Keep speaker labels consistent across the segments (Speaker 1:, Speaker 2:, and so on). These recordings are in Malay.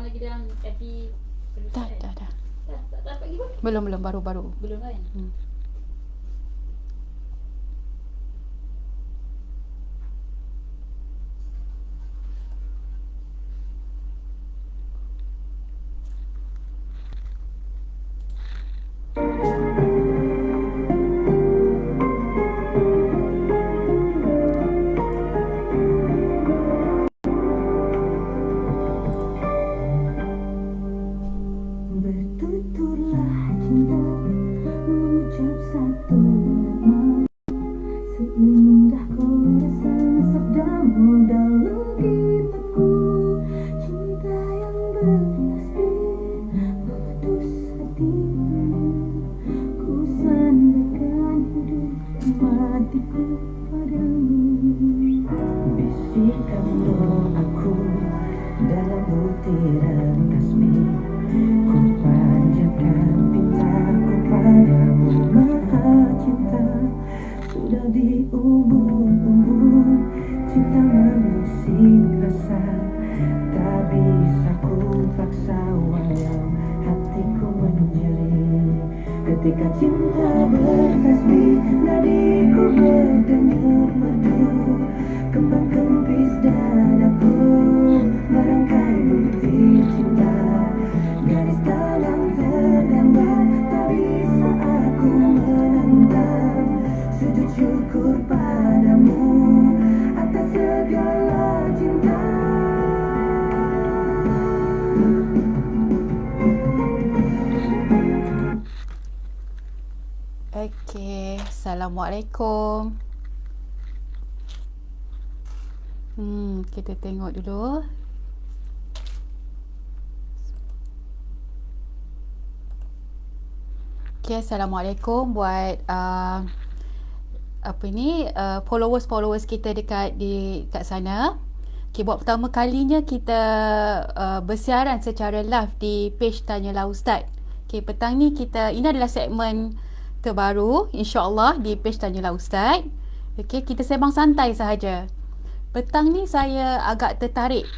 Speaker 1: lagi dalam FB.
Speaker 2: Dah.
Speaker 1: Tak dapat lagi pun?
Speaker 2: Belum, baru.
Speaker 1: Belum kan?
Speaker 3: Bertuturlah cinta mengucap satu nama, seindah koresan sabdamu dalam kitabku. Cinta yang bernasib memutus hatimu, ku sandarkan hidup dan matiku padamu. Bisikan doaku dalam butiran tasbih, ku panjatkan pintaku padamu Maha Cinta. Sudah di ubun-ubun cinta mengusik rasa, tak bisa ku paksa walau hatiku menjeli. Ketika cinta bertasbih, nadiku berdenyut merdu, kembang kempis dadaku merangkai bukti cinta. Garis tanam tergambar, tak bisa aku menentang. Sujud syukur padamu atas segala cinta.
Speaker 2: Okey, Assalamualaikum. Kita tengok dulu. Okey, Assalamualaikum buat followers kita dekat sana. Okay, buat pertama kalinya kita bersiaran secara live di page Tanyalah Ustaz. Okay, petang ni ini adalah segmen terbaru insya-Allah di page Tanyalah Ustaz. Okay, kita sembang santai sahaja. Petang ni saya agak tertarik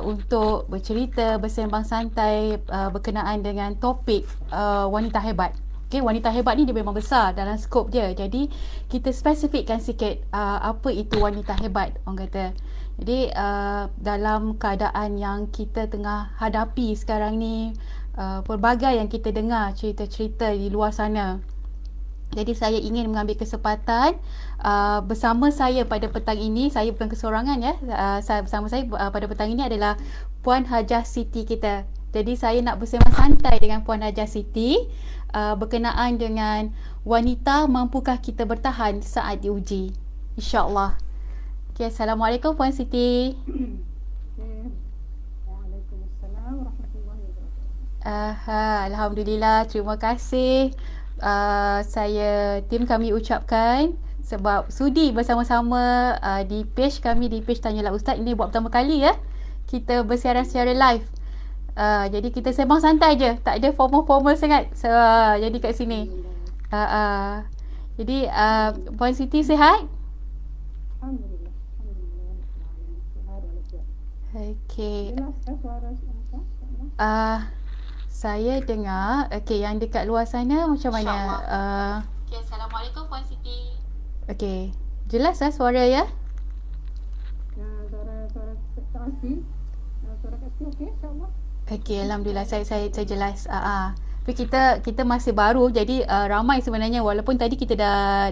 Speaker 2: untuk bercerita, bersembang santai berkenaan dengan topik wanita hebat. Okay, wanita hebat ni dia memang besar dalam skop dia. Jadi kita spesifikkan sikit apa itu wanita hebat, orang kata. Jadi dalam keadaan yang kita tengah hadapi sekarang ni, pelbagai yang kita dengar cerita-cerita di luar sana. Jadi saya ingin mengambil kesempatan bersama saya pada petang ini, saya bukan kesorangan ya, bersama saya pada petang ini adalah Puan Hajah Siti kita. Jadi saya nak bersembang santai dengan Puan Hajah Siti berkenaan dengan wanita mampukah kita bertahan saat diuji. InsyaAllah. Okay, Assalamualaikum Puan Siti.
Speaker 4: Waalaikumsalam warahmatullahi wabarakatuh.
Speaker 2: Alhamdulillah, terima kasih. Tim kami ucapkan sebab sudi bersama-sama di page kami, di page Tanyalah Ustaz. Ini buat pertama kali ya kita bersiaran secara live. Jadi kita sembang santai je, tak ada formal-formal sangat. Jadi kat sini. Jadi Puan Siti sihat?
Speaker 4: Alhamdulillah.
Speaker 2: Okey.
Speaker 4: Jelas suara apa?
Speaker 2: Saya dengar. Okey, yang dekat luar sana macam mana? Okey, Assalamualaikum Puan Siti. Okey. Jelas suara ya?
Speaker 4: Suara kasih. Suara kasih okey insya-Allah.
Speaker 2: Okey, alhamdulillah saya jelas. Tapi kita masih baru, jadi ramai sebenarnya, walaupun tadi kita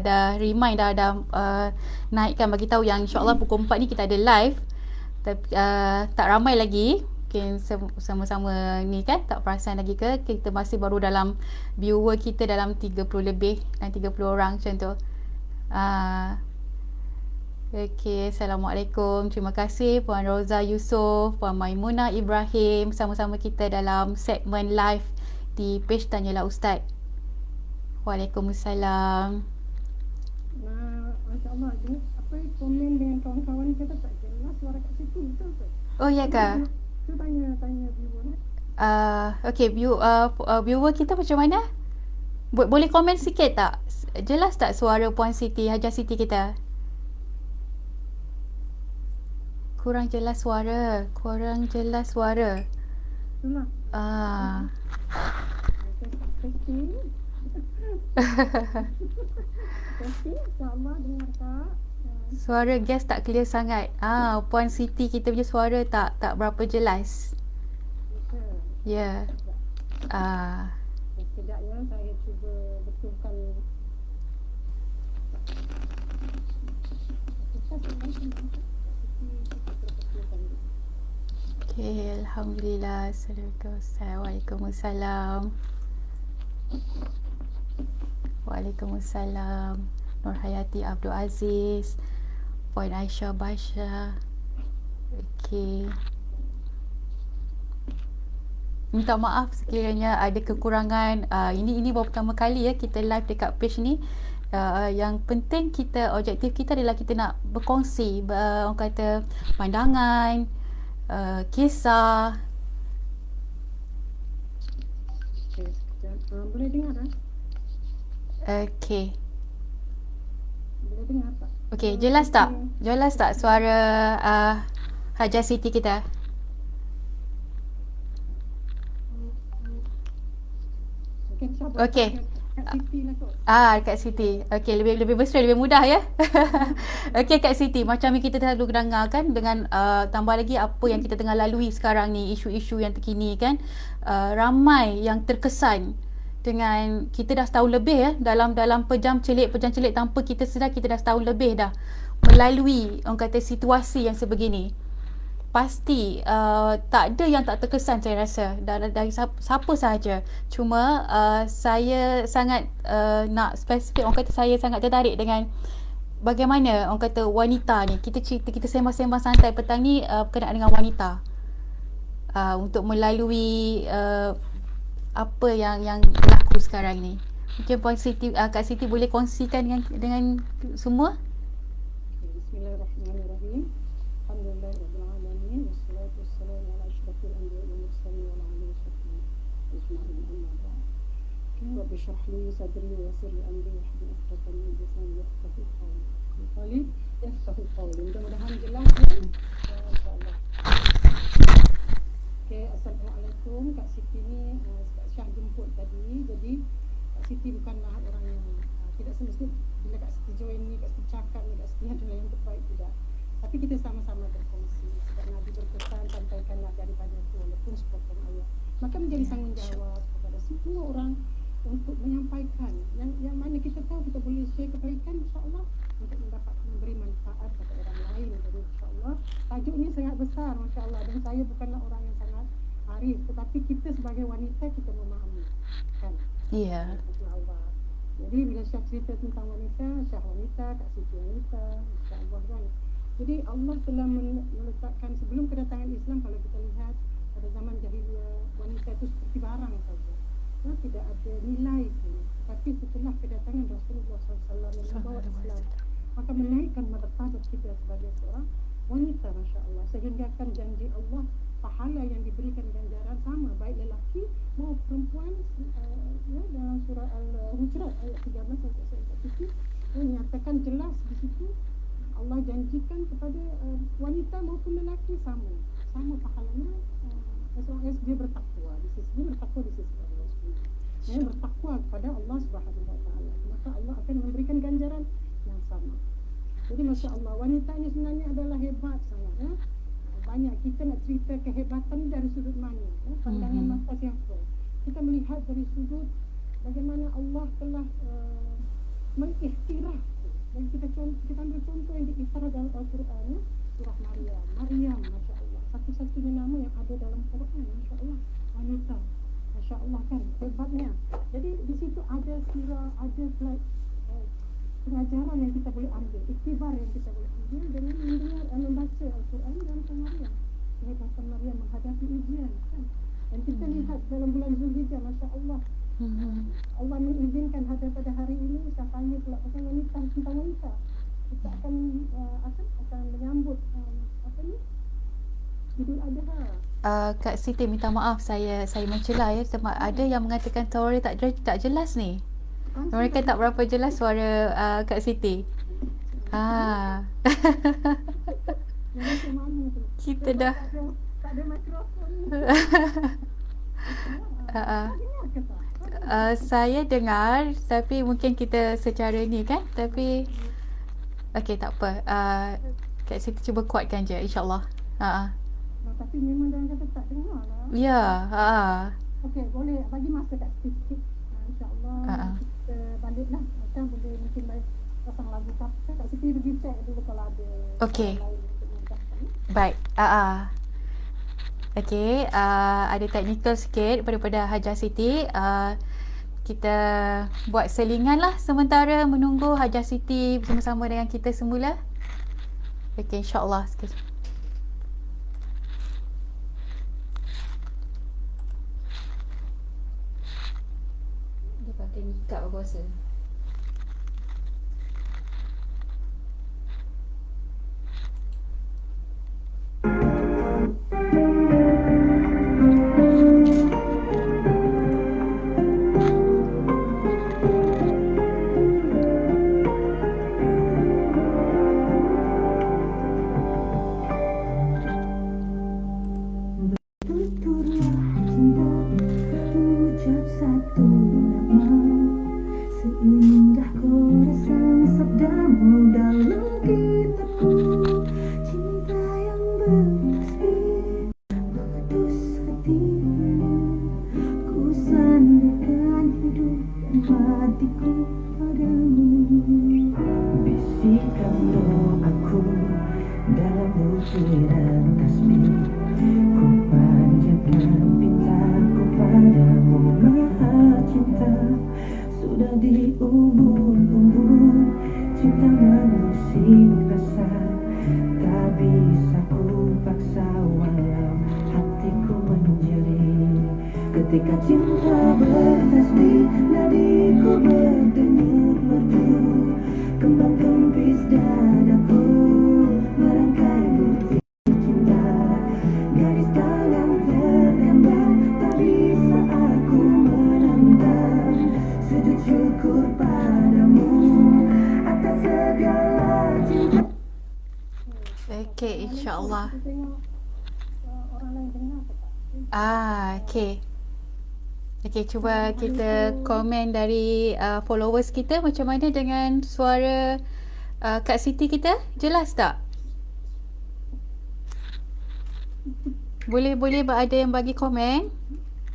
Speaker 2: dah remind, dah naikkan bagi tahu yang insya-Allah pukul 4 ni kita ada live. Tapi tak ramai lagi. Mungkin sama-sama ni kan, tak perasan lagi ke, kita masih baru dalam viewer kita dalam 30 lebih dan 30 orang macam tu. Okey, Assalamualaikum. Terima kasih Puan Roza Yusof, Puan Maimunah Ibrahim, sama-sama kita dalam segmen live di page Tanyalah Ustaz. Waalaikumsalam.
Speaker 4: Masya-Allah, apa komen dengan kawan-kawan kita tak jelas suara kat situ, betul ke?
Speaker 2: Oh ya ke?
Speaker 4: Kita tanya viewer.
Speaker 2: Okey, viewer kita macam mana? Boleh komen sikit tak? Jelas tak suara Puan Siti, Hajah Siti kita? Kurang jelas suara.
Speaker 4: Itulah.
Speaker 2: Ah.
Speaker 4: Testing. Testing. InsyaAllah dengar Kak.
Speaker 2: Suara gas tak clear sangat. Puan Siti kita punya suara tak berapa jelas. Ya.
Speaker 4: Sekejap ya, saya cuba betulkan.
Speaker 2: Okay, Alhamdulillah. Waalaikumsalam. Waalaikumsalam. Nur Hayati Abdul Aziz. Puan Aisyah Basha. Okay. Minta maaf sekiranya ada kekurangan. Ini baru pertama kali ya kita live dekat page ni. Yang penting objektif kita adalah kita nak berkongsi orang kata pandangan, kisah.
Speaker 4: Okay, sekejap. Boleh dengar tak?
Speaker 2: Okay.
Speaker 4: Boleh dengar tak?
Speaker 2: Okay, jelas tak? Jelas tak suara Hajah Siti kita? Okay.
Speaker 4: Kat Siti lah kot.
Speaker 2: Kak Siti. Okey, lebih bersedia, lebih mudah ya. Okey Kak Siti, macam yang kita selalu dengar kan dengan tambah lagi apa yang kita tengah lalui sekarang ni, isu-isu yang terkini kan. Ramai yang terkesan dengan kita dah setahun lebih ya dalam pejam celik tanpa kita sedar kita dah setahun lebih dah melalui orang kata situasi yang sebegini. Pasti tak ada yang tak terkesan saya rasa dari siapa sahaja. Cuma saya sangat nak spesifik, orang kata saya sangat tertarik dengan bagaimana orang kata wanita ni. Kita sembang-sembang santai petang ni berkenaan dengan wanita. Untuk melalui apa yang berlaku sekarang ni. Mungkin Puan Siti, Kak Siti boleh kongsikan dengan semua?
Speaker 4: Bismillahirrahmanirrahim. Alhamdulillahirabbil alamin wassalatu wassalamu ala asyrafil anbiya'i wal mursalin wa ala alihi wasahbihi ajma'in amma ba'd. Rabbi shrah li sadri wa yassir li amri wahlul 'uqdatam min lisani yafqahu qawli. Yafqahu qawli. Mudah-mudahan jelas ya. Insyaallah. Okay, assalamualaikum. Kak Siti ni Kak Syah jemput tadi. Jadi Kak Siti bukanlah orang yang tidak semestinya bila Kak Siti join ni, Kak Siti cakap ni, Kak Siti adalah yang terbaik, tidak. Tapi kita sama-sama berkongsi. Sebab Nabi berpesan, sampaikanlah daripada itu walaupun sepotong ayat. Maka menjadi tanggungjawab kepada semua orang untuk menyampaikan yang mana kita tahu kita boleh share kebaikan, insyaAllah, untuk mendapat memberi manfaat kepada orang lain. Jadi insyaAllah tajuk ni sangat besar, masya-Allah, dan saya bukanlah orang yang sangat arif, tetapi kita sebagai wanita kita memahami kan.
Speaker 2: Ya.
Speaker 4: Jadi bila Syah cerita tentang wanita, Syah wanita, Kak Siti wanita, insya-Allah kan. Jadi Allah telah meletakkan sebelum kedatangan Islam, kalau kita lihat pada zaman jahiliyah, wanita itu seperti barang saja. Tidak ada nilai pun. Tapi setelah kedatangan Rasulullah SAW yang membawa Islam, maka menaikkan martabat kita sebagai seorang wanita, masya-Allah, sehingga akan janji Allah pahala yang diberikan ganjaran sama baik lelaki maupun perempuan. Dalam surah Al-Hujurat ayat 13 sampai 14 menyatakan jelas di situ Allah janjikan kepada wanita maupun lelaki sama pahalanya, as long as dia bertakwa di sisi Allah Subhanahu. Bertakwa kepada Allah Subhanahu wa taala, maka Allah akan memberikan ganjaran yang sama. Jadi masya-Allah, wanita ini sebenarnya adalah hebat sangat ya. Banyak kita nak cerita kehebatan dari sudut mana ya? Pandangan mata siapa. Kita melihat dari sudut bagaimana Allah telah mengiktiraf. Dan kita ambil contoh yang diiktiraf dalam Al-Quran ya? Surah Maryam, masya-Allah, satu-satunya nama yang ada dalam Quran, masya-Allah, wanita, masya-Allah kan, hebatnya. Jadi di situ ada sirah, ada pengajaran yang kita boleh ambil, iktibar yang kita boleh ambil dengan mendengar membaca Al-Quran dalam Maryam. Kehebatan Maryam menghadapi ujian kan. Dan kita lihat dalam bulan Zulhijjah, masya-Allah, Allah mengizinkan pada hari ini. Saya tanya pula pasal wanita, tentang wanita. Kita akan menyambut Idul Adha.
Speaker 2: Kak Siti minta maaf saya mencela ya, sebab ada yang mengatakan suara tak jelas ni. Mereka tak berapa jelas suara Kak Siti. Kita dah
Speaker 4: Tak ada mikrofon.
Speaker 2: Uh,
Speaker 4: Dengar ke tak?
Speaker 2: saya dengar, tapi mungkin kita secara ni kan, tapi okey, tak apa. Kak Siti cuba kuatkan je, insyaAllah.
Speaker 4: Tapi memang dia kata tak dengar lah.
Speaker 2: Ya,
Speaker 4: Okey, boleh bagi masa kat sikit. InsyaAllah kita balik lah. Kan boleh mungkin pasang lagu Kak Siti pergi check dulu kalau ada
Speaker 2: Okey.
Speaker 4: lain untuk mengucapkan.
Speaker 2: Baik. Okey, ada technical sikit daripada Hajah Siti. Kita buat selingan lah sementara menunggu Hajah Siti bersama-sama dengan kita semula. Okey, insyaAllah.
Speaker 1: Dia pakai nikah berpuasa.
Speaker 3: Tuturlah cinta mengucap satu nama, seindah koresan sabdamu dalam kitabku. Cinta yang bersih putus hatimu, ku sandarkan hidup dan matiku padamu. Bisikan doaku dalam butiran tasbih, ku panjatkan pintaku padamu Maha Cinta. Sudah diubur-ubur cinta mengusik rasa, tak bisa ku paksa walau hatiku menjerit. Ketika cinta bertasbih, nadiku berdenyut merdu, kembang kempis dadaku merangkai butir cinta. Garis tangan tergambar, tak bisa aku menendam. Sujud syukur padamu atas segala cinta.
Speaker 2: Okey, insyaAllah.
Speaker 4: Kita tengok orang lain dengar ke tak?
Speaker 2: Okey. Okey, cuba kita komen dari followers kita macam mana dengan suara Kak Siti kita. Jelas tak? Boleh ada yang bagi komen.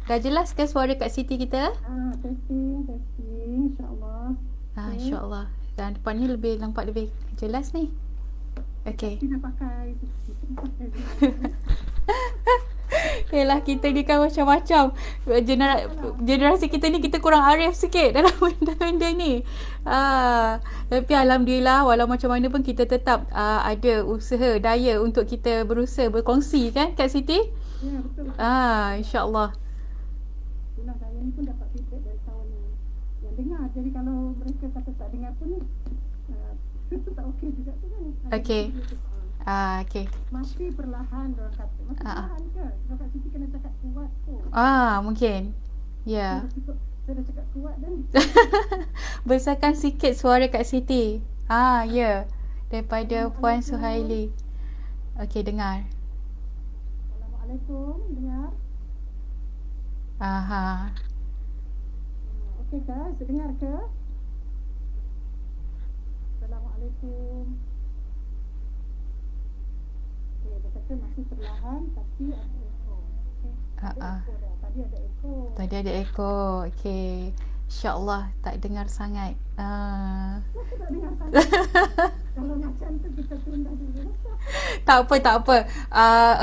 Speaker 2: Dah jelas ke suara Kak Siti kita?
Speaker 4: Testing, insyaAllah.
Speaker 2: InsyaAllah. Dan depan ni nampak lebih jelas ni. Okey.
Speaker 4: Kita pakai
Speaker 2: Yelah, kita ni kan macam-macam. Generasi kita ni kita kurang arif sikit dalam benda-benda ni. Tapi Alhamdulillah, walau macam mana pun kita tetap ada usaha, daya untuk kita berusaha berkongsi kan Kak Siti?
Speaker 4: Ya, betul.
Speaker 2: InsyaAllah.
Speaker 4: Itulah saya ni pun dapat feedback dari kawan yang dengar. Jadi kalau mereka kata tak dengar pun tak okey juga tu kan.
Speaker 2: Okey. Okey.
Speaker 4: Masih perlahan orang kata. Masih perlahan ke? Sebab Kak Siti kena cakap kuat tu.
Speaker 2: Mungkin. Ya.
Speaker 4: Saya dah cakap kuat dan
Speaker 2: Besarkan sikit suara Kak Siti. Ya. Daripada Puan Suhaili. Okey, dengar.
Speaker 4: Assalamualaikum, dengar? Okey ke? Dengar ke? Assalamualaikum. Okey, dia kata masih perlahan tapi ada ekor. Okey. Ada ekor dah. Tadi ada ekor.
Speaker 2: Tadi ada ekor. Okey. InsyaAllah tak dengar sangat.
Speaker 4: Kenapa tak dengar sangat? Kalau macam tu kita tunda dulu.
Speaker 2: Tak apa.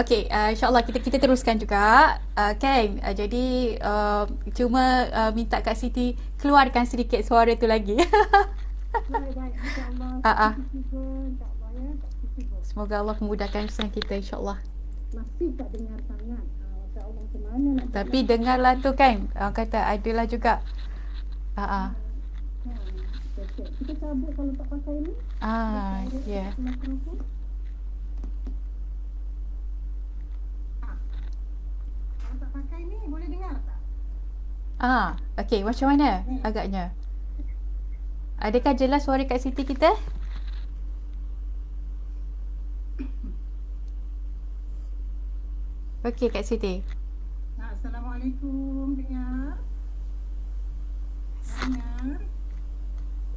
Speaker 2: Okey, insyaAllah kita teruskan juga. Kan? Jadi cuma minta Kak Siti keluarkan sedikit suara tu lagi.
Speaker 4: Baik, insyaAllah. InsyaAllah ya.
Speaker 2: Semoga Allah memudahkan urusan kita, insyaAllah.
Speaker 4: Masih tak dengar sangat. InsyaAllah macam mana nak
Speaker 2: Tapi dengarlah tu kan. Orang kata adalah juga.
Speaker 4: kita cabut kalau tak pakai ni.
Speaker 2: Ya.
Speaker 4: Mikrofon. Kalau tak pakai ni boleh dengar tak?
Speaker 2: Okey, macam mana agaknya? Adakah jelas suara Kak Siti kita? Okey Kak Siti.
Speaker 4: Assalamualaikum, dengar? Dengar?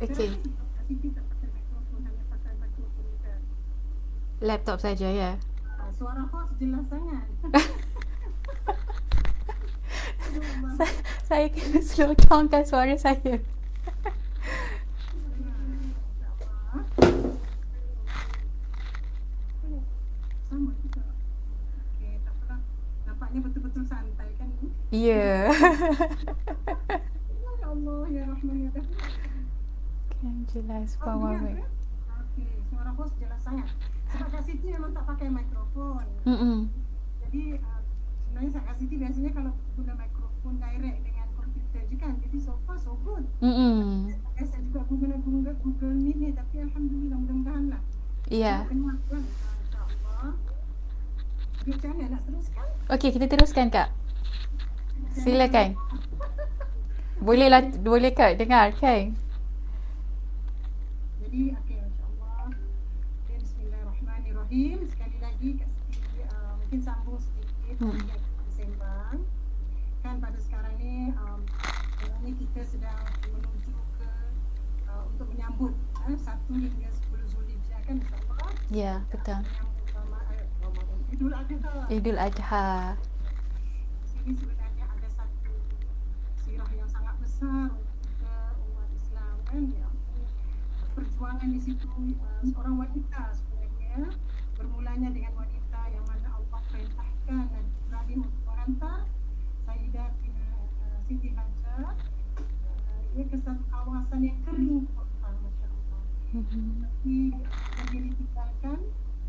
Speaker 2: Okey.
Speaker 4: Saya rasa sebab Kak Siti tak pakai mikrofon, hanya pakai mikrofon dekat
Speaker 2: Laptop saja ya.
Speaker 4: suara host jelas sangat. Aduh, Allah.
Speaker 2: Saya kena slow downkan suara saya.
Speaker 4: Sama juga. Okey, tak apalah. Nampaknya betul-betul santai kan ni?
Speaker 2: Ya.
Speaker 4: Ya Allah, ya Rahman, ya Rahim.
Speaker 2: Kan jelas
Speaker 4: Oh,
Speaker 2: Puan
Speaker 4: dengar
Speaker 2: Wawik.
Speaker 4: ke? Okey, suara host jelas sangat. Sebab Kak Siti memang tak pakai mikrofon. Jadi sebenarnya Kak Siti biasanya kalau guna mikrofon direct dengan komputer je kan. Jadi so far so good. Saya juga Google Meet ni, tapi alhamdulillah, mudah-mudahan lah.
Speaker 2: Ya.
Speaker 4: Dengar kan? InsyaAllah. Jadi macam mana nak teruskan?
Speaker 2: Okey, kita teruskan Kak. Silakan. Boleh Kak dengar kan?
Speaker 4: Jadi okey, insyaAllah. Okay, bismillahirrahmanirrahim. Sekali lagi Kak Siti mungkin sambung sedikit yang kita sembang. Kan pada sekarang ni kita sedang menuju ke untuk menyambut 1 hingga 10 Zulhijjah kan, insyaAllah.
Speaker 2: Ya, betul.
Speaker 4: Menyambut Ramadan, Idul Adha.
Speaker 2: Idul Adha.
Speaker 4: Di sini sebenarnya ada satu sirah yang sangat besar untuk kita umat Islam kan, ya. Perjuangan di situ seorang wanita sebenarnya, bermulanya dengan wanita yang mana Allah perintahkan Nabi Ibrahim untuk menghantar Sayyidah Siti Hajar ke satu kawasan yang kering kota, Masya Allah. Tapi yang dia ditinggalkan,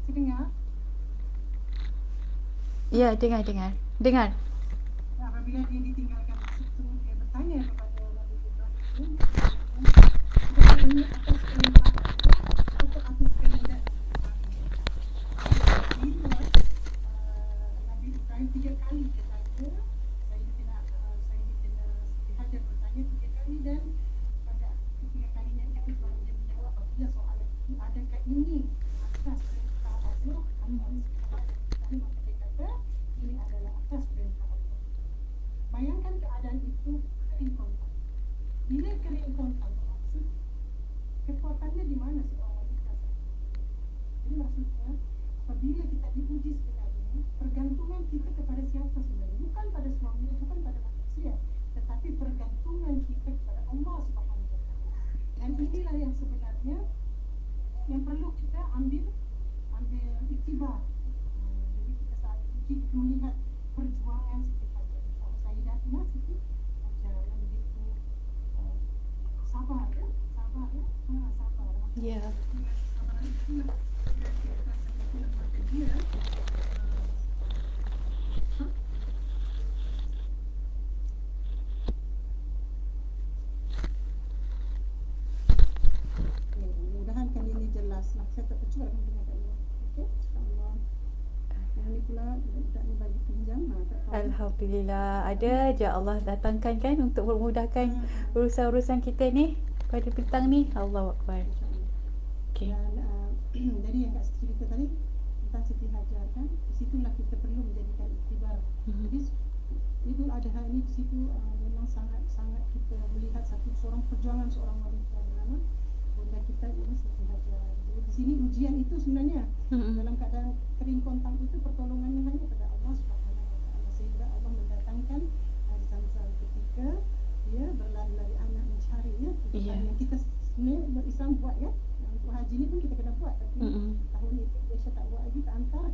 Speaker 4: saya dengar.
Speaker 2: Ya, dengar.
Speaker 4: Apabila dia ditinggalkan di situ, dia bertanya kepada Nabi Ibrahim, ini atas kehendak atau atas kehendak Nabi Ibrahim 3 kali dia tanya. Sayyidina Siti Hajar bertanya 3 kali, dan pada ketiga kalinya itu baru dia menjawab apabila soalan itu, adakah ini atas perintah Allah atau maka dia kata ini adalah atas perintah Allah. Bayangkan keadaan itu kering kontak. Bila kering kontak bermaksud kekuatannya di mana seorang wanita saja. Jadi maksudnya apabila kita diuji sebenarnya, pergantungan kita kepada siapa sebenarnya? Bukan pada suami, bukan pada manusia, tetapi pergantungan kita kepada Allah Subhanahu Wa Taala. Dan inilah yang sebenarnya yang perlu kita ambil iktibar. Jadi kita saat uji kita melihat perjuangan Siti Hajar. Sayyidatina Siti Hajar yang begitu sabar ya. Sabar.
Speaker 2: Ya.
Speaker 4: Sabar itu kira-kira sebetulnya mata dia. Mudah-mudahan kali ini jelas. Saya tak percaya akan dengar kat luar. Okey, insyaAllah. Yang ni pula budak ni bagi pinjam. Tak tahu.
Speaker 2: Alhamdulillah. Ada je Allah datangkan kan untuk memudahkan urusan-urusan kita ni pada petang ni. Allahu Akbar. Okey.
Speaker 4: Dan jadi yang Kak Siti cerita tadi tentang Siti Hajar kan, di situlah kita perlu menjadikan iktibar. Jadi Idul Adha ini di situ memang sangat kita melihat seorang perjuangan seorang wanita bernama bunda kita ini Siti Hajar. Jadi di sini ujian itu sebenarnya dalam keadaan kering kontang itu pertolongannya hanya pada Allah Subhanahu Wa Taala, sehingga Allah mendatangkan zam-zam ketika dia berlari-lari anak mencari ya. Yang kita sebenarnya umat Islam buat ya. Untuk haji ni pun kita kena buat, tapi tahun ni Malaysia tak buat lagi, tak hantar.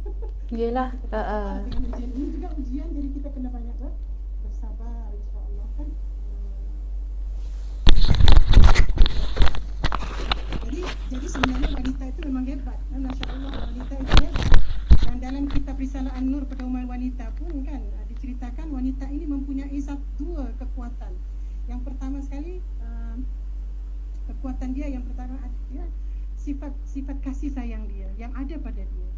Speaker 2: Yelah.
Speaker 4: Dengan ujian ini juga ujian, jadi kita kena banyak bersabar insya-Allah kan. Jadi sebenarnya wanita itu memang hebat. Masya-Allah, wanita itu hebat. Dan dalam kitab Risalah An-Nur Pedoman Wanita pun kan diceritakan wanita ini mempunyai dua kekuatan. Yang pertama sekali kekuatan dia yang pertama adalah sifat kasih sayang dia yang ada pada dia.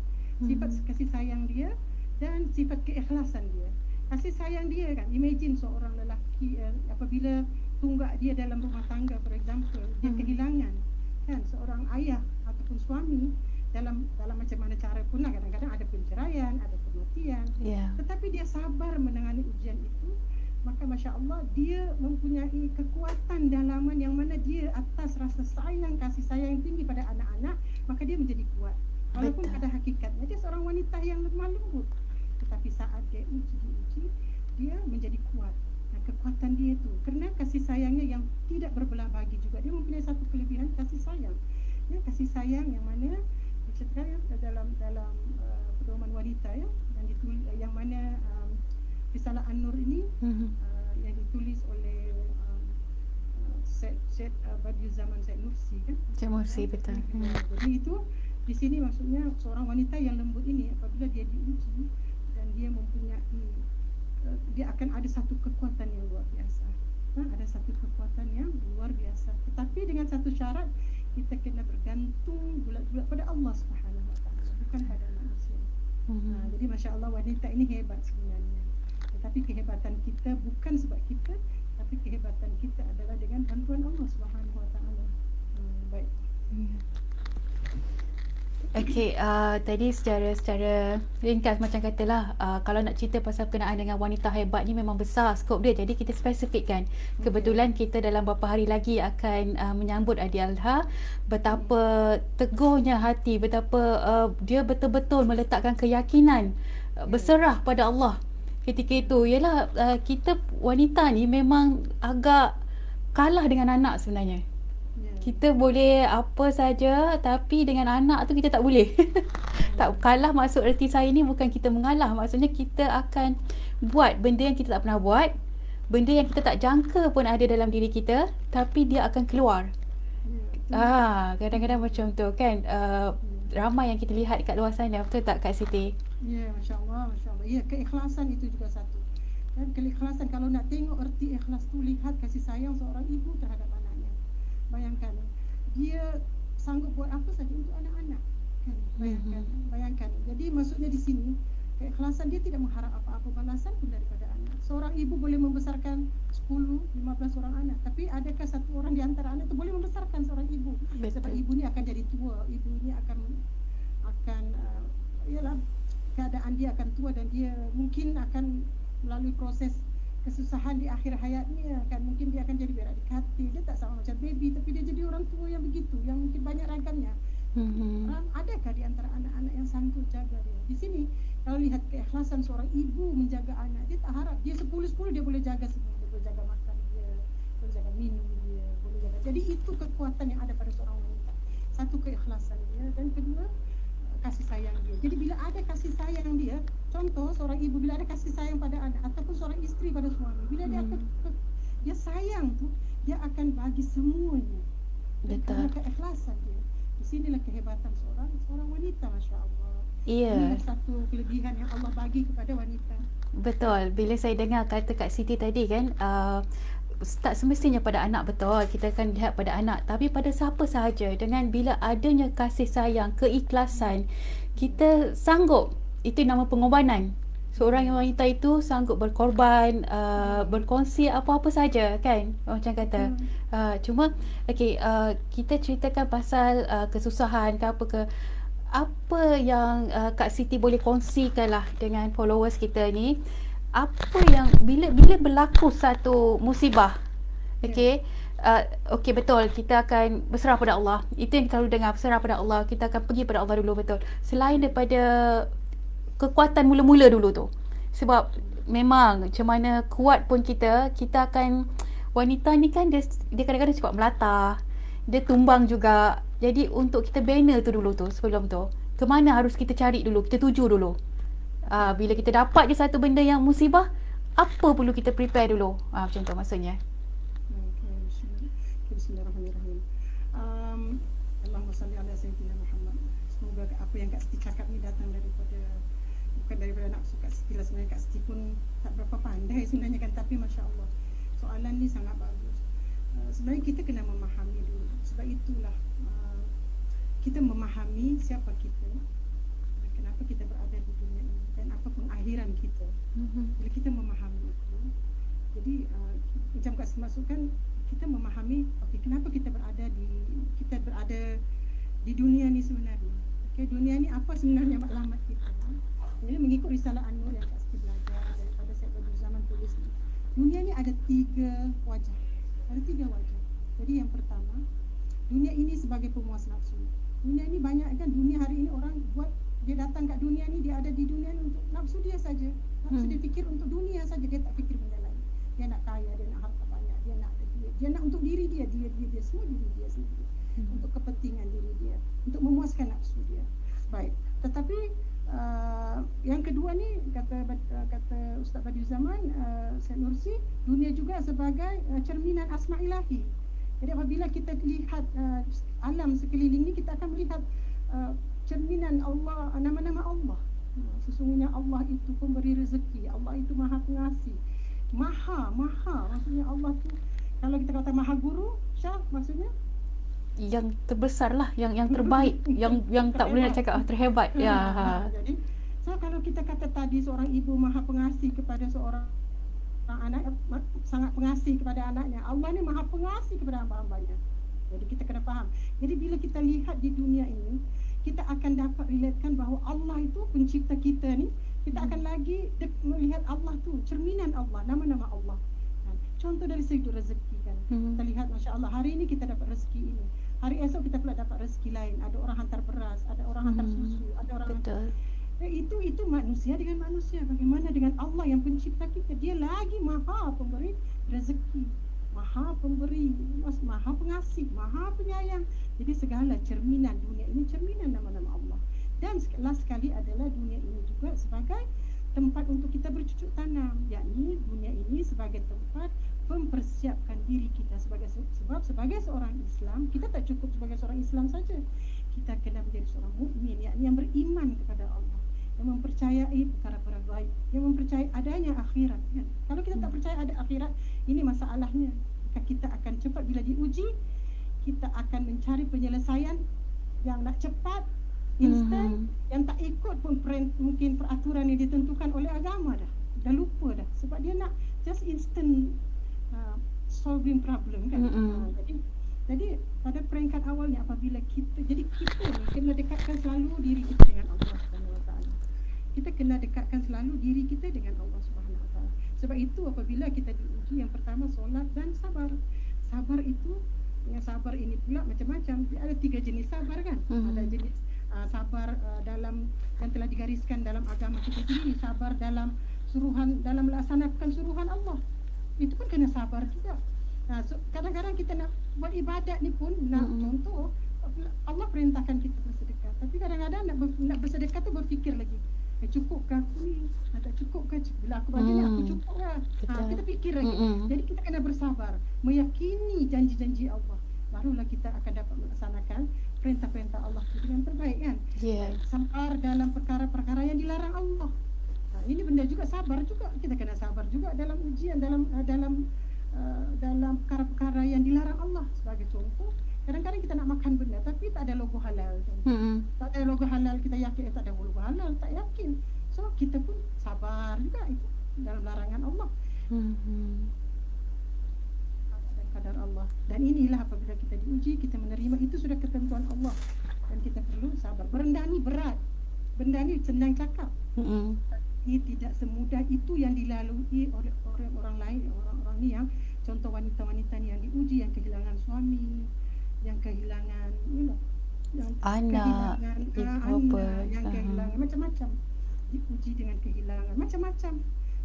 Speaker 4: Sifat kasih sayang dia dan sifat keikhlasan dia. Kasih sayang dia kan, imagine seorang lelaki apabila tunggak dia dalam rumah tangga, for example, dia kehilangan kan seorang ayah ataupun suami dalam macam mana cara pun lah, kadang-kadang ada penceraian, ada kematian ujian.
Speaker 2: Ya.
Speaker 4: Tetapi dia sabar menangani ujian itu, maka Masya Allah dia mempunyai kekuatan dalaman yang mana dia atas rasa sayang, kasih sayang yang tinggi pada anak-anak, maka dia menjadi kuat. Walaupun
Speaker 2: Betul.
Speaker 4: pada hakikatnya dia seorang wanita yang lemah lembut, tetapi saat dia diuji, dia menjadi kuat. Nah, kekuatan dia itu kerana kasih sayangnya yang tidak berbelah bagi juga. Dia mempunyai satu kelebihan kasih sayang. Ya, kasih sayang yang mana diceritain dalam pedoman wanita ya, yang mana Risalah An-Nur ini yang ditulis oleh Syed Badiuzzzaman Syed Nursi kan.
Speaker 2: Syed Nursi, betul.
Speaker 4: Jadi itu di sini maksudnya seorang wanita yang lembut ini apabila dia diuji dan dia mempunyai dia akan ada satu kekuatan yang luar biasa. Ada satu kekuatan yang luar biasa. Tetapi dengan satu syarat, kita kena bergantung bulat-bulat pada Allah Subhanahu Wa Taala, bukan pada manusia. Jadi Masya Allah wanita ini hebat sebenarnya. Tetapi kehebatan kita bukan sebab kita, tapi kehebatan kita adalah dengan bantuan Allah Subhanahu Wa Taala. Baik.
Speaker 2: Okey, tadi secara ringkas macam katalah, kalau nak cerita pasal berkenaan dengan wanita hebat ni memang besar skop dia. Jadi kita spesifikkan. Kebetulan kita dalam beberapa hari lagi akan menyambut Aidiladha. Betapa teguhnya hati, betapa dia betul-betul meletakkan keyakinan, berserah pada Allah. Ketika itu ialah kita wanita ni memang agak kalah dengan anak sebenarnya. Kita boleh apa saja, tapi dengan anak tu kita tak boleh. Tak kalah, maksud erti saya ni bukan kita mengalah. Maksudnya kita akan buat benda yang kita tak pernah buat, benda yang kita tak jangka pun ada dalam diri kita, tapi dia akan keluar. Kadang-kadang macam tu kan. Ramai yang kita lihat kat luar sana, betul tak Kak Siti?
Speaker 4: Ya, Masya Allah, Masya Allah. Ya, keikhlasan itu juga satu. Dan keikhlasan, kalau nak tengok erti ikhlas tu, lihat kasih sayang seorang ibu terhadap anaknya. Bayangkan, dia sanggup buat apa saja untuk anak-anak kan? Bayangkan. Jadi maksudnya di sini keikhlasan, dia tidak mengharap apa-apa balasan pun daripada anak. Seorang ibu boleh membesarkan 10, 15 orang anak, tapi adakah satu orang di antara anak itu boleh membesarkan seorang ibu?
Speaker 2: Betul.
Speaker 4: Sebab ibu ni akan jadi tua, ibu ni akan ialah keadaan dia akan tua dan dia mungkin akan melalui proses kesusahan di akhir hayatnya kan. Mungkin dia akan jadi berak di katil, dia tak sama macam baby, tapi dia jadi orang tua yang begitu, yang mungkin banyak ragamnya. Adakah di antara anak-anak yang sanggup jaga dia? Di sini kalau lihat keikhlasan seorang ibu menjaga anak, dia tak harap dia 10-10 dia boleh jaga semua. Dia boleh jaga makan dia, boleh jaga minum dia, boleh jaga. Jadi itu kekuatan yang ada pada seorang wanita. Satu, keikhlasan dia, dan kedua kasih sayang dia. Jadi bila ada kasih sayang dia, contoh seorang ibu bila ada kasih sayang pada anak, ataupun seorang isteri pada suami, bila dia sayang tu, dia akan bagi semuanya. Dan kerana keikhlasan dia, di sinilah kehebatan seorang wanita, Masya Allah. Inilah satu kelebihan yang Allah bagi kepada wanita.
Speaker 2: Betul. Bila saya dengar kata Kak Siti tadi kan, tak semestinya pada anak, betul, kita akan lihat pada anak, tapi pada siapa sahaja, dengan bila adanya kasih sayang, keikhlasan, kita sanggup, itu nama pengorbanan. Seorang wanita itu sanggup berkorban, berkongsi apa-apa saja kan, macam kata. Cuma kita ceritakan pasal kesusahan ke apa ke, apa yang Kak Siti boleh kongsikan lah dengan followers kita ni. Apa yang bila berlaku satu musibah, okey, betul, kita akan berserah pada Allah. Itu yang kita selalu dengar, berserah pada Allah. Kita akan pergi pada Allah dulu, betul. Selain daripada kekuatan mula-mula dulu tu, sebab memang macam mana kuat pun kita akan, wanita ni kan dia kadang-kadang cepat melatah, dia tumbang juga. Jadi untuk kita bina tu dulu tu, sebelum tu, ke mana harus kita cari dulu, kita tuju dulu. Bila kita dapat je satu benda yang musibah, apa perlu kita prepare dulu? Macam tu maksudnya.
Speaker 4: Bismillahirrahmanirrahim. Allahumma salli ala sayyidina Muhammad. Semoga apa yang Kak Siti cakap ni datang bukan daripada nafsu Kak Siti lah. Sebenarnya Kak Siti pun tak berapa pandai sebenarnya kan, tapi Masya Allah, soalan ni sangat bagus. Sebenarnya kita kena memahami dulu. Sebab itulah kita memahami siapa kita, kenapa kita berada di dunia ini, dan apa pengakhiran kita. Bila kita memahami itu, jadi macam Kak Siti maksudkan, kita memahami kenapa kita berada di dunia ni sebenarnya. Dunia ni apa sebenarnya alamat kita. Jadi mengikut risalah An-Nur yang Kak Siti belajar daripada Syed Badiuzzzaman tulis ni. Dunia ni ada 3 wajah. Ada 3 wajah. Jadi yang pertama, dunia ini sebagai pemuas nafsu. Dunia ini banyak kan, dunia hari ini orang buat, dia datang kat dunia ni, dia ada di dunia ni untuk nafsu dia saja. Nafsu dia fikir untuk dunia saja, dia tak fikir benda lain. Dia nak kaya, dia nak harta banyak, dia nak ada duit, dia nak untuk diri dia semua diri dia sendiri. Untuk kepentingan diri dia, untuk memuaskan nafsu dia. Baik. Tetapi yang kedua ni kata Ustaz Badiuzzzaman, Syed Nursi, dunia juga sebagai cerminan asma ilahi. Jadi apabila kita lihat alam sekeliling ni, kita akan melihat cerminan Allah, nama-nama Allah. Sesungguhnya Allah itu pemberi rezeki, Allah itu Maha Pengasih. Maha, maksudnya Allah tu, kalau kita kata Maha Guru, Syah maksudnya
Speaker 2: yang terbesar lah, yang terbaik, yang tak boleh nak cakap terhebat. Ya.
Speaker 4: Jadi kalau kita kata tadi seorang ibu Maha Pengasih kepada seorang anak, sangat pengasih kepada anaknya. Allah ni Maha Pengasih kepada hamba-hambanya. Jadi kita kena faham. Jadi bila kita lihat di dunia ini, kita akan dapat relatekan bahawa Allah itu pencipta kita ni. Kita akan lagi melihat Allah tu, cerminan Allah, nama-nama Allah. Contoh dari segi rezeki kan. Kita lihat, Masya Allah, hari ini kita dapat rezeki ini. Hari esok kita pula dapat rezeki lain. Ada orang hantar beras, ada orang hantar susu, ada orang
Speaker 2: Betul.
Speaker 4: Itu manusia dengan manusia. Bagaimana dengan Allah yang pencipta kita? Dia lagi Maha Pemberi rezeki, Maha Pemberi, Maha Pengasih, Maha Penyayang. Jadi segala cerminan dunia ini, cerminan nama-nama Allah. Dan last sekali adalah dunia ini juga sebagai tempat untuk kita bercucuk tanam, yakni dunia ini sebagai tempat mempersiapkan diri kita sebab sebagai seorang Islam, kita tak cukup sebagai seorang Islam saja. Kita kena menjadi seorang mukmin, yakni yang beriman kepada Allah, yang mempercayai perkara-perkara gaib, yang mempercayai adanya akhirat kan. Kalau kita tak percaya ada akhirat, ini masalahnya. Maka kita akan cepat bila diuji, kita akan mencari penyelesaian yang nak cepat, instan, yang tak ikut pun mungkin peraturan yang ditentukan oleh agama dah lupa dah, sebab dia nak just instant solving problem kan. Jadi pada peringkat awalnya apabila kita ni kena dekatkan selalu diri kita dengan Allah Subhanahu Wa Taala. Kita kena dekatkan selalu diri kita dengan Allah Subhanahu Wa Taala. Sebab itu apabila kita diuji, yang pertama solat dan sabar. Sabar itu, yang sabar ini pula macam-macam. Ada 3 jenis sabar kan. Ada jenis sabar dalam yang telah digariskan dalam agama kita sendiri, sabar dalam melaksanakan suruhan Allah. Itu pun kena sabar juga. Kadang-kadang kita nak buat ibadat ni pun nak contoh, Allah perintahkan kita bersedekah, tapi kadang-kadang nak bersedekah tu berfikir lagi, cukupkah aku ni? Tak cukupkah? Bila aku bagi ni aku cukupkah? Kita fikir lagi. Jadi kita kena bersabar, meyakini janji-janji Allah, barulah kita akan dapat melaksanakan perintah-perintah Allah itu dengan terbaik kan. Sabar dalam perkara-perkara yang dilarang Allah. Ini benda juga sabar juga. Kita kena sabar juga dalam ujian, dalam perkara-perkara yang dilarang Allah. Sebagai contoh, kadang-kadang kita nak makan benda tapi tak ada logo halal. Tak ada logo halal, kita yakin tak ada logo halal, tak yakin. So kita pun sabar juga itu dalam larangan Allah. Dan kadar Allah. Dan inilah apabila kita diuji, kita menerima, itu sudah ketentuan Allah. Dan kita perlu sabar. Berendah ni berat. Benda ni senang cakap. Tapi tidak semudah itu yang dilalui oleh orang lain, orang-orang ni yang contoh wanita-wanita ni yang diuji, yang kehilangan suami, yang kehilangan yang
Speaker 2: anak,
Speaker 4: yang kehilangan macam-macam, diuji dengan kehilangan macam-macam.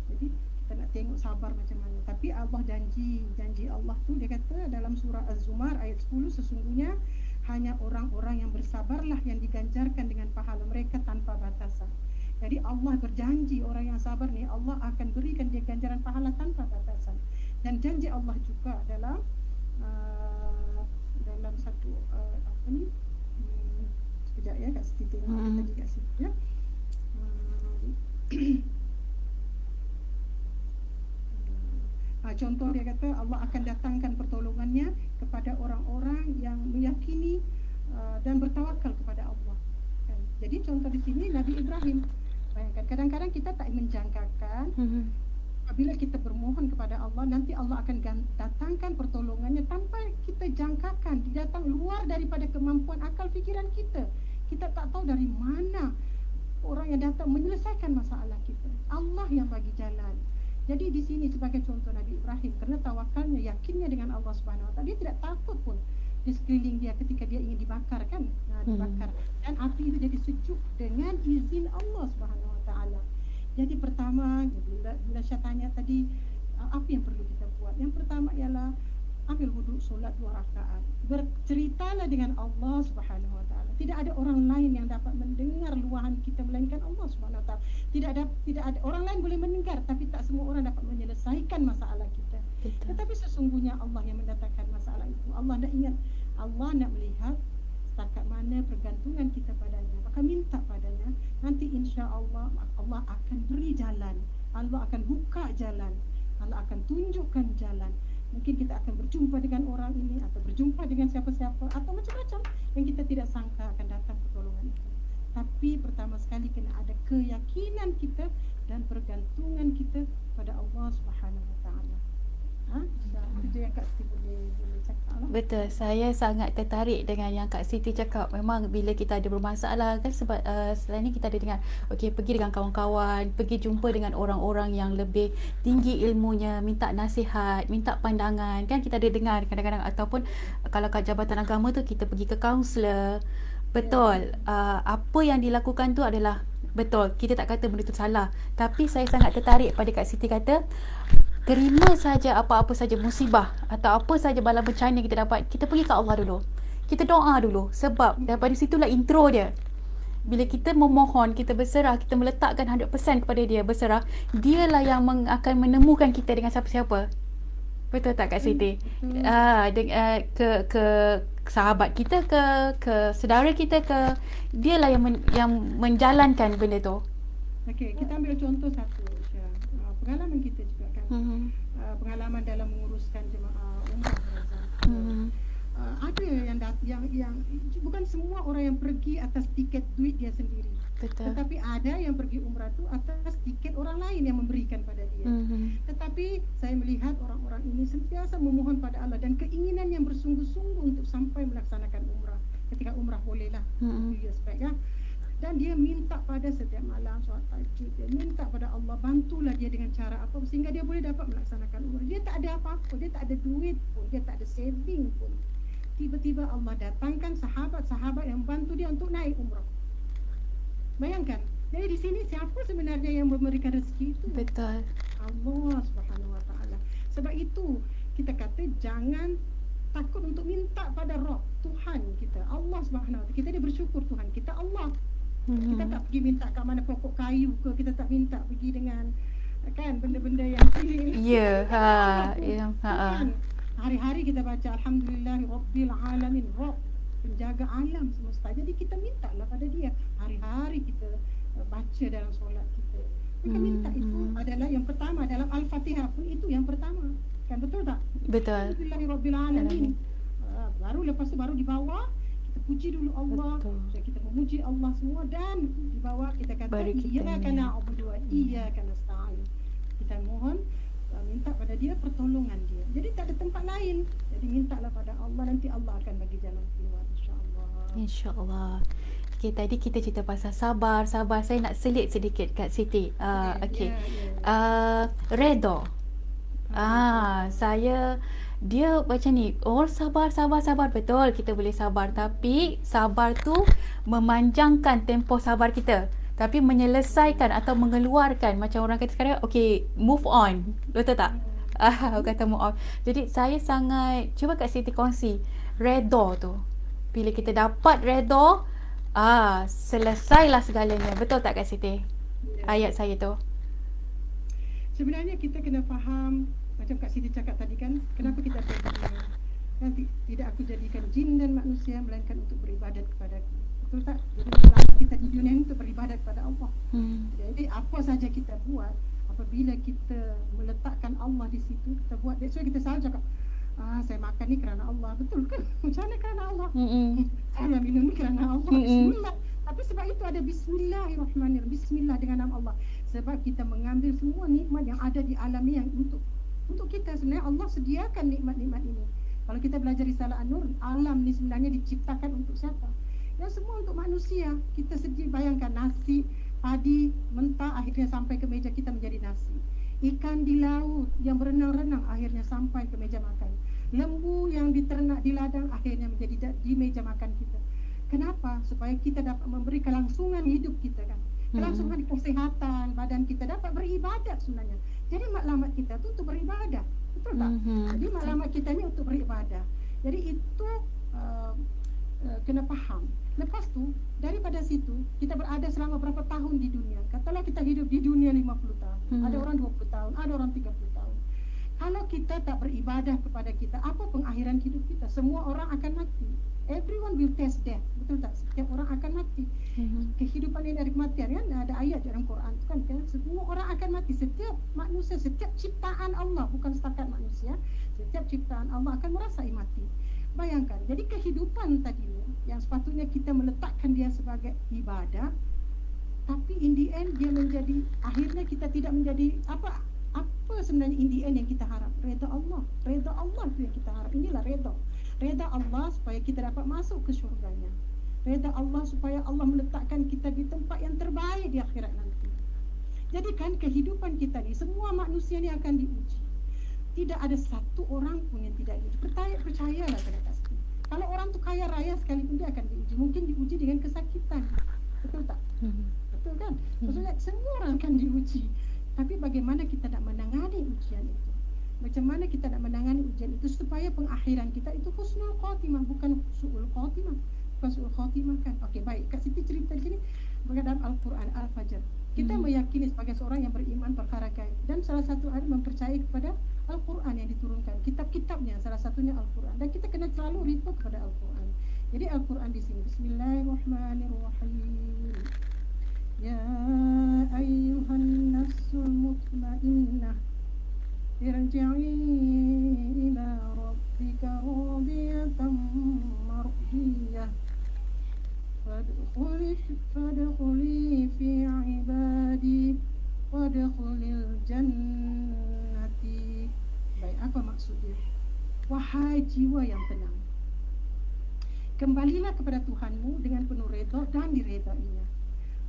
Speaker 4: Jadi kita nak tengok sabar macam mana. Tapi Allah janji Allah tu, dia kata dalam surah Az-Zumar ayat 10, sesungguhnya hanya orang-orang yang bersabarlah yang diganjarkan dengan pahala mereka tanpa batasan. Jadi Allah berjanji orang yang sabar ni Allah akan berikan dia ganjaran pahala tanpa batasan. Dan janji Allah juga dalam satu sekejap ya Kak Siti tengok tadi Kak Siti ya. Contoh dia kata Allah akan datangkan pertolongannya kepada orang-orang yang meyakini dan bertawakal kepada Allah. Jadi contoh di sini Nabi Ibrahim. Bayangkan, kadang-kadang kita tak menjangkakan apabila kita bermohon kepada Allah, nanti Allah akan datangkan pertolongannya tanpa kita jangkakan, datang luar daripada kemampuan akal fikiran kita. Kita tak tahu dari mana orang yang datang menyelesaikan masalah kita. Allah yang bagi jalan. Jadi di sini sebagai contoh Nabi Ibrahim, kerana tawakalnya, yakinnya dengan Allah Subhanahu Wa Taala, dia tidak takut pun di sekeliling dia ketika dia ingin dibakar kan, dibakar, dan api itu jadi sejuk dengan izin Allah Subhanahu Wa Taala. Jadi pertama, bila saya tanya tadi, apa yang perlu kita buat? Yang pertama ialah ambil wuduk, solat 2 rakaat. Berceritalah dengan Allah Subhanahu Wa Taala. Tidak ada orang lain yang dapat mendengar luahan kita melainkan Allah Subhanahu Wa Taala. Tidak ada orang lain boleh mendengar, tapi tak semua orang dapat menyelesaikan masalah kita.
Speaker 2: Betul.
Speaker 4: Tetapi sesungguhnya Allah yang mendatangkan masalah itu. Allah nak ingat, Allah nak melihat setakat mana pergantungan kita padanya. Maka minta padanya, nanti insya-Allah Allah akan beri jalan. Allah akan buka jalan. Allah akan tunjukkan jalan. Mungkin kita akan berjumpa dengan orang ini, atau berjumpa dengan siapa-siapa, atau macam-macam yang kita tidak sangka akan datang pertolongan itu. Tapi pertama sekali kena ada keyakinan kita dan pergantungan kita pada Allah Subhanahu Wa Taala. Itu yang Kak Siti boleh cakap lah.
Speaker 2: Betul, saya sangat tertarik dengan yang Kak Siti cakap. Memang bila kita ada bermasalah kan, sebab selain ni kita ada dengar, okey, pergi dengan kawan-kawan, pergi jumpa dengan orang-orang yang lebih tinggi ilmunya, minta nasihat, minta pandangan, kan kita ada dengar kadang-kadang. Ataupun kalau kat Jabatan Agama tu kita pergi ke kaunselor. Betul, apa yang dilakukan tu adalah betul. Kita tak kata benda tu salah, tapi saya sangat tertarik pada Kak Siti kata, terima saja apa-apa saja musibah atau apa saja bala bencana kita dapat, kita pergi ke Allah dulu. Kita doa dulu, sebab daripada situlah intro dia. Bila kita memohon, kita berserah, kita meletakkan 100% kepada dia, berserah, dialah yang akan menemukan kita dengan siapa-siapa. Betul tak Kak Siti? Ke sahabat kita, ke saudara kita, dialah yang menjalankan benda tu.
Speaker 4: Okey, kita ambil contoh satu, Syah. Pengalaman kita juga kan. Pengalaman dalam menguruskan jemaah umrah. Ada yang bukan semua orang yang pergi atas tiket duit dia sendiri.
Speaker 2: Betul.
Speaker 4: Tetapi ada yang pergi umrah tu atas tiket orang lain yang memberikan pada dia. Tetapi saya melihat orang-orang ini sentiasa memohon pada Allah dan keinginan yang bersungguh-sungguh untuk sampai melaksanakan umrah. Ketika umrah bolehlah 2 years back ya. Dan dia minta pada setiap malam solat tahajud, dia minta pada Allah, bantulah dia dengan cara apa sehingga dia boleh dapat melaksanakan umrah. Dia tak ada apa-apa, dia tak ada duit pun, dia tak ada saving pun. Tiba-tiba Allah datangkan sahabat-sahabat yang bantu dia untuk naik umrah. Bayangkan. Jadi di sini siapa sebenarnya yang memberikan rezeki itu?
Speaker 2: Betul.
Speaker 4: Allah Subhanahu Wa Taala. Sebab itu kita kata jangan takut untuk minta pada Rabb, Tuhan kita, Allah Subhanahu Wa Taala. Kita dia bersyukur Tuhan kita Allah. Kita tak pergi minta kat mana pokok kayu ke, kita tak minta pergi dengan kan benda-benda yang pilih.
Speaker 2: Ya,
Speaker 4: Hari-hari kita baca alhamdulillah rabbil alamin, Rabb penjaga alam semesta. Jadi kita mintalah pada dia. Hari-hari kita baca dalam solat kita. Maka minta itu adalah yang pertama dalam Al-Fatihah pun, itu yang pertama. Kan betul tak?
Speaker 2: Betul.
Speaker 4: Alhamdulillah rabbil alamin. Baru lepas tu baru di bawah kita puji dulu Allah. So, kita memuji Allah semua, dan di bawah kita kata iyyaka na'budu wa iyyaka nasta'in. Kita mohon minta pada dia pertolongan dia. Jadi tak ada tempat lain. Jadi mintalah pada Allah, nanti Allah akan bagi jalan keluar insya-Allah.
Speaker 2: InsyaAllah. Okay, tadi kita cerita pasal sabar. Saya nak selit sedikit Kak Siti. Redha. Dia macam ni, sabar, betul kita boleh sabar, tapi sabar tu memanjangkan tempoh sabar kita, tapi menyelesaikan atau mengeluarkan, macam orang kata sekarang, okay, move on, betul tak? Kata move on. Jadi saya sangat, cuba Kak Siti kongsi redha tu, bila kita dapat redha, selesailah segalanya, betul tak Kak Siti? Ayat saya tu.
Speaker 4: Sebenarnya kita kena faham, macam Kak Siti cakap tadi kan, kenapa kita ada dunia. Nanti tidak aku jadikan jin dan manusia melainkan untuk beribadat kepadaku. Betul tak? Jadi kita di dunia ini untuk beribadat kepada Allah. Jadi apa saja kita buat, apabila kita meletakkan Allah di situ, kita buat. That's why kita selalu cakap, saya makan ni kerana Allah. Betul kan? Macam mana kerana Allah? Saya minum ni kerana Allah. Bismillah. Tapi sebab itu ada Bismillahirrahmanirrahim. Bismillah dengan nama Allah. Sebab kita mengambil semua nikmat yang ada di alam ni yang untuk kita. Sebenarnya Allah sediakan nikmat-nikmat ini. Kalau kita belajar Risalah An-Nur, alam ni sebenarnya diciptakan untuk siapa? Ya semua untuk manusia. Kita bayangkan nasi Padi mentah akhirnya sampai ke meja kita menjadi nasi. Ikan di laut yang berenang-renang akhirnya sampai ke meja makan. Lembu yang diternak di ladang akhirnya menjadi di meja makan kita. Kenapa? Supaya kita dapat memberi kelangsungan hidup kita kan. Kelangsungan kesehatan, badan kita dapat beribadat sebenarnya. Jadi matlamat kita tu untuk beribadah. Betul tak? Jadi matlamat kita ni untuk beribadah. Jadi itu kena faham. Lepas tu, daripada situ, kita berada selama berapa tahun di dunia. Katalah kita hidup di dunia 50 tahun. Ada orang 20 tahun, ada orang 30 tahun. Kalau kita tak beribadah kepada kita, apa pengakhiran hidup kita? Semua orang akan mati. Everyone will taste death. Betul tak? Setiap orang akan mati. Kehidupan ini dari kematian kan? Ada ayat dalam Quran tu kan? Semua orang akan mati. Setiap manusia, setiap ciptaan Allah, bukan setakat manusia, setiap ciptaan Allah akan merasai mati. Bayangkan, jadi kehidupan tadi yang sepatutnya kita meletakkan dia sebagai ibadah, tapi in the end dia menjadi, akhirnya kita tidak menjadi apa sebenarnya in the end yang kita harap? Redha Allah. Redha Allah itu yang kita harap. Inilah redha. Redha Allah supaya kita dapat masuk ke syurganya. Redha Allah supaya Allah meletakkan kita di tempat yang terbaik di akhirat nanti. Jadi kan kehidupan kita ni, semua manusia ni akan diuji. Tidak ada satu orang pun yang tidak diuji. Percayalah pada pasti. Kalau orang tu kaya raya sekalipun dia akan diuji. Mungkin diuji dengan kesakitan. Betul tak? Betul kan? Maksudnya semua orang akan diuji. Tapi bagaimana kita nak menangani ujian itu? Macam mana kita nak menangani ujian itu supaya pengakhiran kita itu husnul khatimah, bukan su'ul khatimah. Bukan su'ul khatimah kan? Okey, baik. Kak Siti cerita di sini dalam Al-Quran, Al-Fajr. Kita meyakini sebagai seorang yang beriman perkara gaib, dan salah satu hari mempercayai kepada Al-Quran yang diturunkan, kitab-kitabnya, salah satunya Al-Quran, dan kita kena selalu refer kepada Al-Quran. Jadi Al-Quran di sini, Bismillahirrahmanirrahim. Ya ayyuhan nafsul mutmainnah, irji'i ila rabbika radiyatan mardiyah, fadkhuli fi ibadi wadkhulil jannati. Baik, apa maksudnya? Wahai jiwa yang tenang, kembalilah kepada Tuhanmu dengan penuh redha dan diredainya.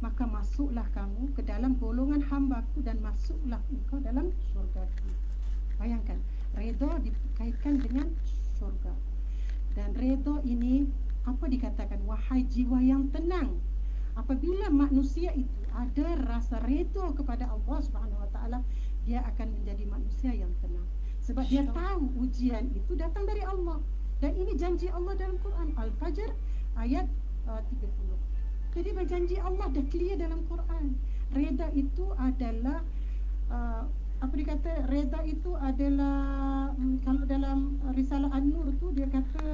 Speaker 4: Maka masuklah kamu ke dalam golongan hamba-Ku dan masuklah engkau dalam syurga-Ku. Bayangkan, redha dikaitkan dengan syurga. Dan redha ini apa dikatakan? Wahai jiwa yang tenang. Apabila manusia itu ada rasa redha kepada Allah Subhanahu Wa Taala, dia akan menjadi manusia yang tenang. Sebab dia tahu ujian itu datang dari Allah. Dan ini janji Allah dalam Quran, Al-Fajr ayat 30. Jadi janji Allah dah clear dalam Quran. Redha itu adalah apa dikata? Redha itu adalah kalau dalam Risalah An-Nur tu dia kata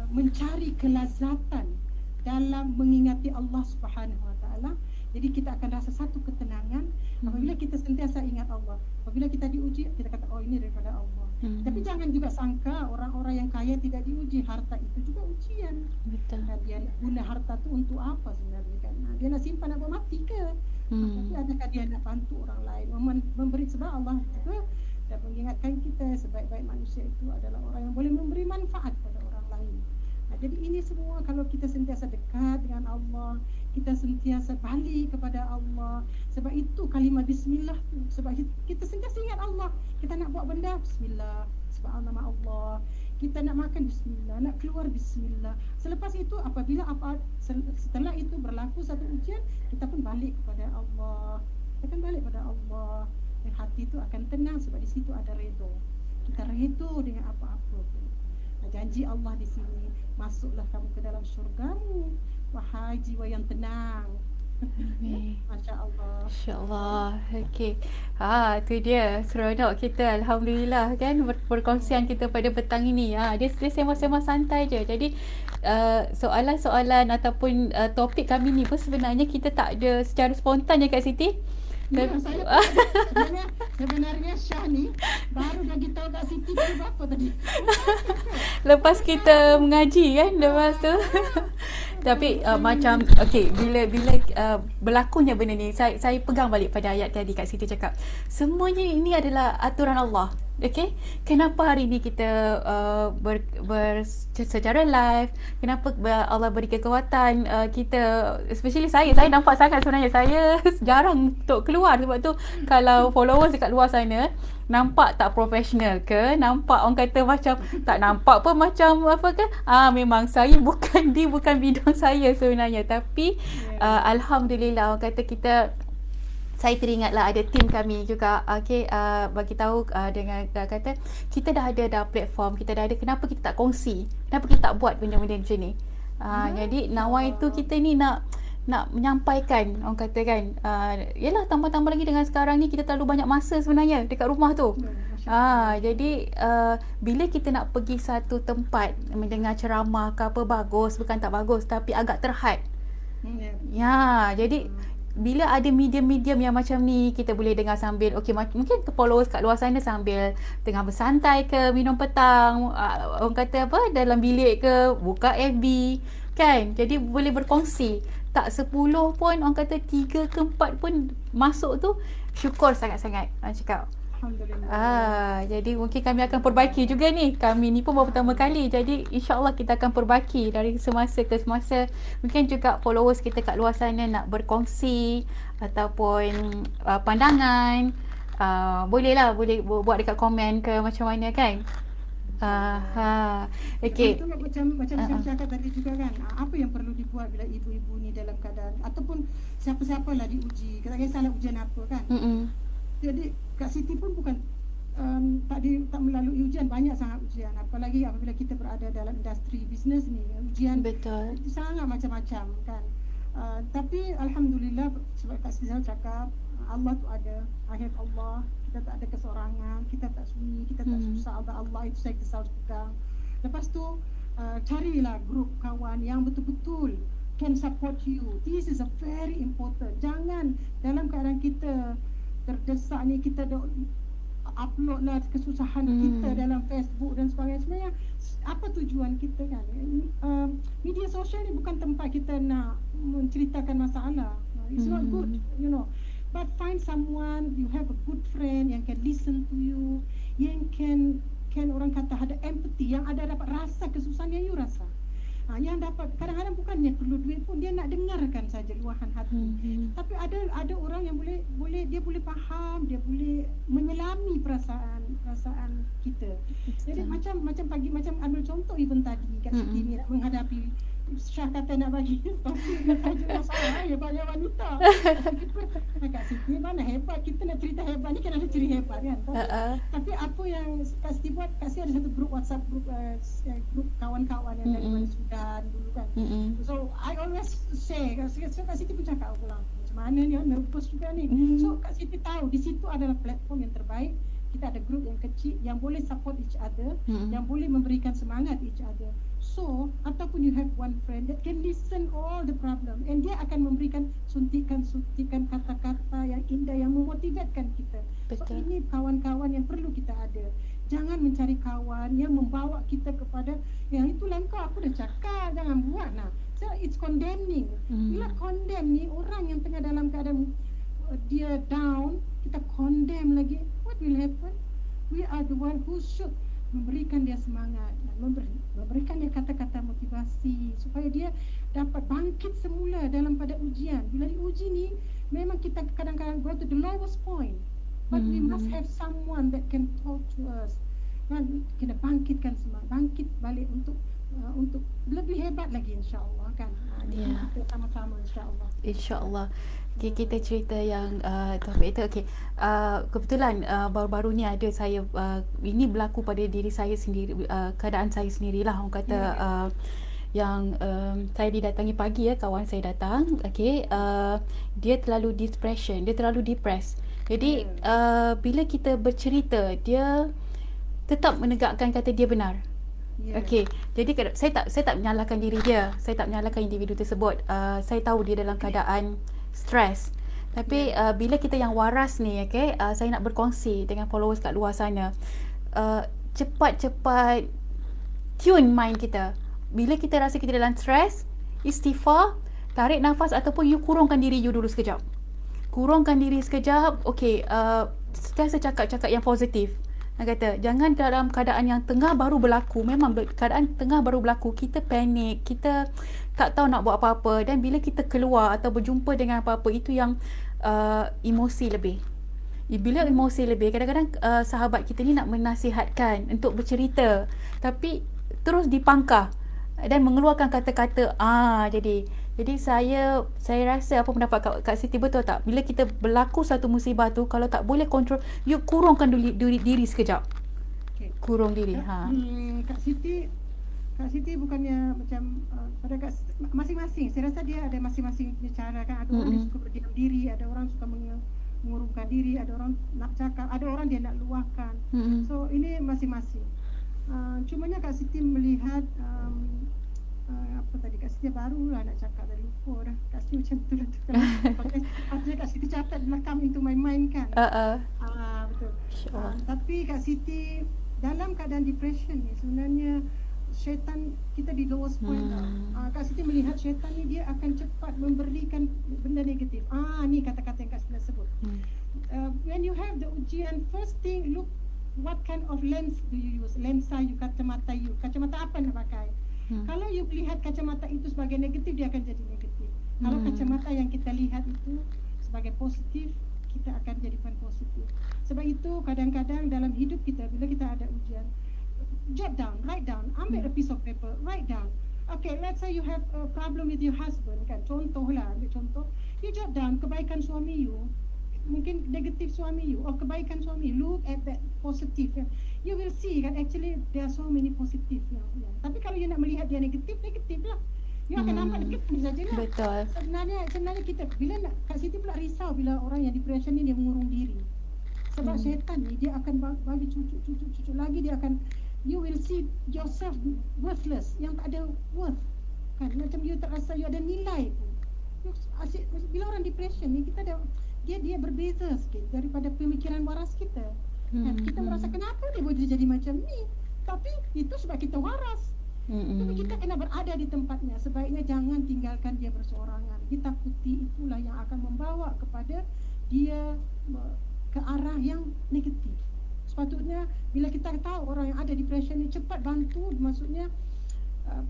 Speaker 4: mencari kelazatan dalam mengingati Allah Subhanahu Wa Taala. Jadi kita akan rasa satu ketenangan apabila kita sentiasa ingat Allah. Apabila kita diuji, kita kata, oh ini daripada Allah. Tapi jangan juga sangka orang-orang yang kaya tidak diuji. Harta itu juga ujian.
Speaker 2: Betul.
Speaker 4: Dia guna harta tu untuk apa sebenarnya kan? Dia nak simpan nak buat mati ke? Tapi adakah dia nak bantu orang lain? Memberi, sebab Allah juga dan mengingatkan kita sebaik-baik manusia itu adalah orang yang boleh memberi manfaat pada orang lain. Jadi ini semua kalau kita sentiasa dekat dengan Allah, kita sentiasa balik kepada Allah. Sebab itu kalimah bismillah tu. Sebab kita sentiasa ingat Allah. Kita nak buat benda, bismillah. Sebab nama Allah. Kita nak makan, bismillah. Nak keluar, bismillah. Selepas itu setelah itu berlaku satu ujian, kita pun balik kepada Allah. Kita akan balik kepada Allah. Dan hati itu akan tenang sebab di situ ada redha. Kita redha dengan apa-apa pun. Janji Allah di sini, masuklah kamu ke dalam syurga-Mu, wahai jiwa yang tenang. Masya Allah.
Speaker 2: Masya Allah. Okey. Tu dia seronok kita. Alhamdulillah kan perkongsian kita pada petang ini. Dia sembang-sembang santai je. Jadi soalan-soalan ataupun topik kami ni pun sebenarnya kita tak ada secara spontan je Kak Siti.
Speaker 4: Ya, saya sebenarnya Syah ni baru bagi tahu Kak Siti dari berapa tadi.
Speaker 2: Lepas kita mengaji kan lepas tu. Tapi macam okey, bila berlakunya benda ni, saya pegang balik pada ayat tadi Kak Siti cakap, semuanya ini adalah aturan Allah. Okay, kenapa hari ni kita secara live, kenapa Allah beri kekuatan kita, especially saya nampak sangat sebenarnya, saya jarang untuk keluar sebab tu kalau followers dekat luar sana nampak tak profesional ke, nampak orang kata macam tak nampak pun macam apa ke, memang saya bukan bidang saya sebenarnya, tapi Alhamdulillah orang kata saya teringatlah ada tim kami juga bagi tahu dengan kata kita dah ada platform, kita dah ada, kenapa kita tak kongsi, kenapa kita tak buat benda-benda macam ni. Jadi nawai tu kita ni nak menyampaikan, orang kata kan, yelah tambah-tambah lagi dengan sekarang ni kita terlalu banyak masa sebenarnya dekat rumah tu. Jadi bila kita nak pergi satu tempat mendengar ceramah ke apa, bagus bukan tak bagus, tapi agak terhad. Jadi bila ada medium-medium yang macam ni, kita boleh dengar sambil, mungkin followers kat luar sana sambil tengah bersantai ke, minum petang, orang kata apa, dalam bilik ke, buka FB kan, jadi boleh berkongsi. Tak 10 pun, orang kata 3 ke 4 pun masuk tu, syukur sangat-sangat cakap.
Speaker 4: Alhamdulillah.
Speaker 2: Jadi mungkin kami akan perbaiki juga ni. Kami ni pun baru pertama kali. Jadi insya-Allah kita akan perbaiki dari semasa ke semasa. Mungkin juga followers kita kat luar sana nak berkongsi ataupun pandangan, boleh buat dekat komen ke macam mana kan.
Speaker 4: Itu macam saya cakap tadi juga kan, apa yang perlu dibuat bila ibu-ibu ni dalam keadaan ataupun siapa-siapalah diuji, tak kisahlah ujian apa kan. Jadi Kak Siti pun bukan tak melalui ujian, banyak sangat ujian, apalagi apabila kita berada dalam industri bisnes ni, ujian
Speaker 2: betul
Speaker 4: sangat macam-macam kan. Tapi Alhamdulillah, sebab Kak Siti cakap Allah tu ada, I have Allah, kita tak ada kesorangan, kita tak sunyi, kita tak susah, ada Allah itu saya selalu pegang. Lepas tu carilah grup kawan yang betul-betul can support you. This is a very important. Jangan dalam keadaan kita terdesak ni kita upload lah kesusahan kita dalam Facebook dan sebagainya. Sebenarnya apa tujuan kita kan? Media sosial ni bukan tempat kita nak menceritakan masalah. It's not good, you know. But find someone, you have a good friend yang can listen to you, yang can orang kata ada empathy, yang ada dapat rasa kesusahan yang you rasa. Yang dapat, kadang-kadang bukannya perlu duit pun, dia nak dengarkan saja luahan hati. Tapi ada orang yang boleh dia boleh faham, dia boleh menyelami perasaan kita. Jadi macam pagi, macam ambil contoh even tadi Kak Siti ni nak menghadapi Syah kata nak bagi topik tajuk masalah banyak wanita. Kak Siti mana hebat, kita nak cerita hebat ni kan ada ciri hebat kan. Tapi apa yang Kak Siti buat, Kak Siti ada satu grup WhatsApp, grup kawan-kawan yang dari Sudan dulu kan. So I always say, Kak Siti pun cakap pula macam mana ni, nervous juga ni. So Kak Siti tahu di situ adalah platform yang terbaik. Kita ada grup yang kecil yang boleh support each other, yang boleh memberikan semangat each other. So, ataupun you have one friend that can listen all the problem, and dia akan memberikan suntikan kata-kata yang indah yang memotivatkan kita. Betul. So ini kawan-kawan yang perlu kita ada. Jangan mencari kawan yang membawa kita kepada yang itu langkah, aku dah cakap jangan buat lah. So it's condemning. Bila condemn ni orang yang tengah dalam keadaan dia down, kita condemn lagi, what will happen? We are the one who should memberikan dia semangat, memberikan dia kata-kata motivasi supaya dia dapat bangkit semula dalam pada ujian. Bila diuji ni, memang kita kadang-kadang go to the lowest point, but we must have someone that can talk to us. Dan kita bangkitkan semangat, bangkit balik untuk lebih hebat lagi, insya-Allah kan. Kita sama-sama insya-Allah.
Speaker 2: InsyaAllah. Okay, kita cerita yang topik itu. Okay, kebetulan baru-baru ni ada saya, ini berlaku pada diri saya sendiri, keadaan saya sendirilah orang kata. Yang saya didatangi pagi kawan saya datang. Okay, dia terlalu depression, dia terlalu depressed. Jadi bila kita bercerita, dia tetap menegakkan kata dia benar. Okey, jadi saya tak menyalahkan diri dia, saya tak menyalahkan individu tersebut. Saya tahu dia dalam keadaan stres. Tapi bila kita yang waras ni, saya nak berkongsi dengan followers kat luar sana. Cepat-cepat tune mind kita. Bila kita rasa kita dalam stres, istighfar, tarik nafas ataupun you kurungkan diri you dulu sekejap. Kurungkan diri sekejap. Okey, sentiasa cakap-cakap yang positif. Dia kata, jangan dalam keadaan yang tengah baru berlaku. Memang keadaan tengah baru berlaku, kita panik, kita tak tahu nak buat apa-apa. Dan bila kita keluar atau berjumpa dengan apa-apa, itu yang emosi lebih. Bila emosi lebih, kadang-kadang sahabat kita ni nak menasihatkan untuk bercerita, tapi terus dipangkah dan mengeluarkan kata-kata. Jadi saya rasa apa pendapat Kak Siti, betul tak? Bila kita berlaku satu musibah tu, kalau tak boleh kontrol, you kurungkan diri sekejap.
Speaker 4: Okay.
Speaker 2: Kurung diri.
Speaker 4: Kak Siti bukannya macam pada masing-masing. Saya rasa dia ada masing-masing cara kan. Ada orang yang suka berdiam diri, ada orang suka mengurungkan diri, ada orang nak cakap, ada orang dia nak luahkan. So ini masing-masing. Cumanya Kak Siti melihat apa tadi, Kak Siti barulah nak cakap, dari lupa dah. Kak Siti macam tu lah tu kan. Patutnya Kak Siti catat dalam come into my mind kan. Betul. Tapi Kak Siti dalam keadaan depression ni sebenarnya syaitan kita di lowest point lah. Kak Siti melihat syaitan ni dia akan cepat memberikan benda negatif. Ni kata-kata yang Kak Siti sebut. When you have the ujian, first thing look what kind of lens do you use. Lensa you, kacamata you. Kacamata apa nak pakai? Kalau you lihat kacamata itu sebagai negatif, dia akan jadi negatif. Kalau kacamata yang kita lihat itu sebagai positif, kita akan jadikan positif. Sebab itu kadang-kadang dalam hidup kita, bila kita ada ujian, jot down, write down, ambil a piece of paper, write down. Okay, let's say you have a problem with your husband kan, contohlah, ambil contoh, you jot down kebaikan suami you, mungkin negatif suami you, or kebaikan suami, look at that positive. You will see kan, actually there are so many positive yang. Tapi kalau you nak melihat dia negatif lah. You akan nampak negatif saja lah.
Speaker 2: Betul.
Speaker 4: Sebenarnya kita bila nak, Kak Siti pula risau bila orang yang depression ni dia mengurung diri. Sebab syaitan ni dia akan bagi cucuk lagi, dia akan, you will see yourself worthless, yang tak ada worth kan, macam you tak rasa you ada nilai pun. Asyik, bila orang depression ni kita ada, dia berbeza sikit daripada pemikiran waras kita kan. Kita merasa kenapa dia boleh jadi macam ni, tapi itu sebab kita waras. Tapi kita kena berada di tempatnya. Sebaiknya jangan tinggalkan dia berseorangan. Ditakuti itulah yang akan membawa kepada dia ke arah yang negatif. Sepatutnya bila kita tahu orang yang ada depression ni, cepat bantu. Maksudnya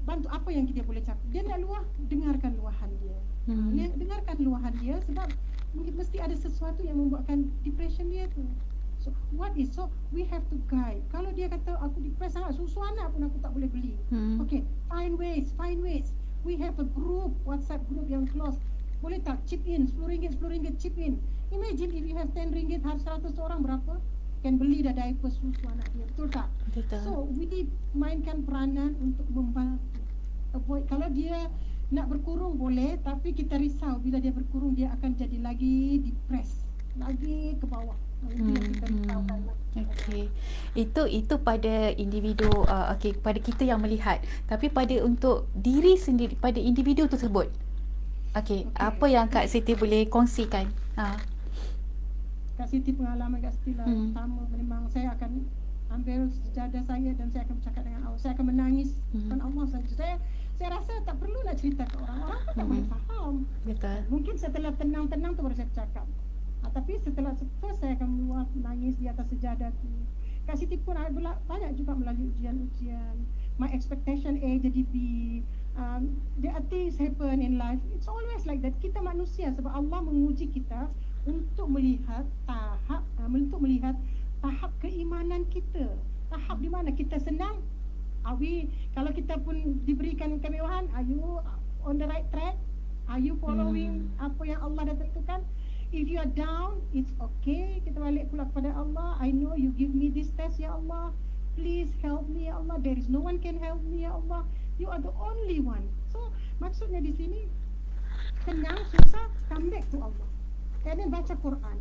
Speaker 4: bantu apa yang kita boleh cakap. Dia nak luah, dengarkan luahan dia. Dengarkan luahan dia, sebab mungkin mesti ada sesuatu yang membuatkan depression dia tu. So we have to guide. Kalau dia kata aku depressed sangat, susu anak pun aku tak boleh beli. Okay, find ways. We have a group, WhatsApp group yang close. Boleh tak chip in RM10 chip in. Imagine if you have RM10, harus 100 orang berapa? Kan beli dah diaper susu anak dia. Betul tak?
Speaker 2: Betul.
Speaker 4: So we mainkan peranan untuk membantu. Avoid, kalau dia nak berkurung boleh, tapi kita risau bila dia berkurung dia akan jadi lagi depressed, lagi ke bawah. Itu yang kita risaukan.
Speaker 2: Okey. Itu pada individu, pada kita yang melihat. Tapi pada untuk diri sendiri, pada individu tersebut. Okey, apa yang Kak Siti boleh kongsikan?
Speaker 4: Kak Siti, pengalaman Kak Siti lah. Pertama, memang saya akan ambil sejadah saya dan saya akan bercakap dengan Allah. Saya akan menangis dengan Allah saja. Saya rasa tak perlu nak cerita ke orang pun tak boleh faham.
Speaker 2: Betul.
Speaker 4: Mungkin setelah tenang-tenang tu baru saya bercakap. Tapi setelah first saya akan meluap, menangis di atas sejadah tu. Kak Siti pun banyak juga melalui ujian-ujian. My expectation A jadi B. There are things happen in life. It's always like that. Kita manusia, sebab Allah menguji kita untuk melihat tahap keimanan kita. Tahap di mana kita senang. Kalau kita pun diberikan kemewahan, are you on the right track? Are you following apa yang Allah dah tentukan? If you are down, it's okay. Kita balik pula kepada Allah. I know you give me this test, ya Allah. Please help me, ya Allah. There is no one can help me, ya Allah. You are the only one. So, maksudnya di sini, senang, susah, come back to Allah. And then baca Quran.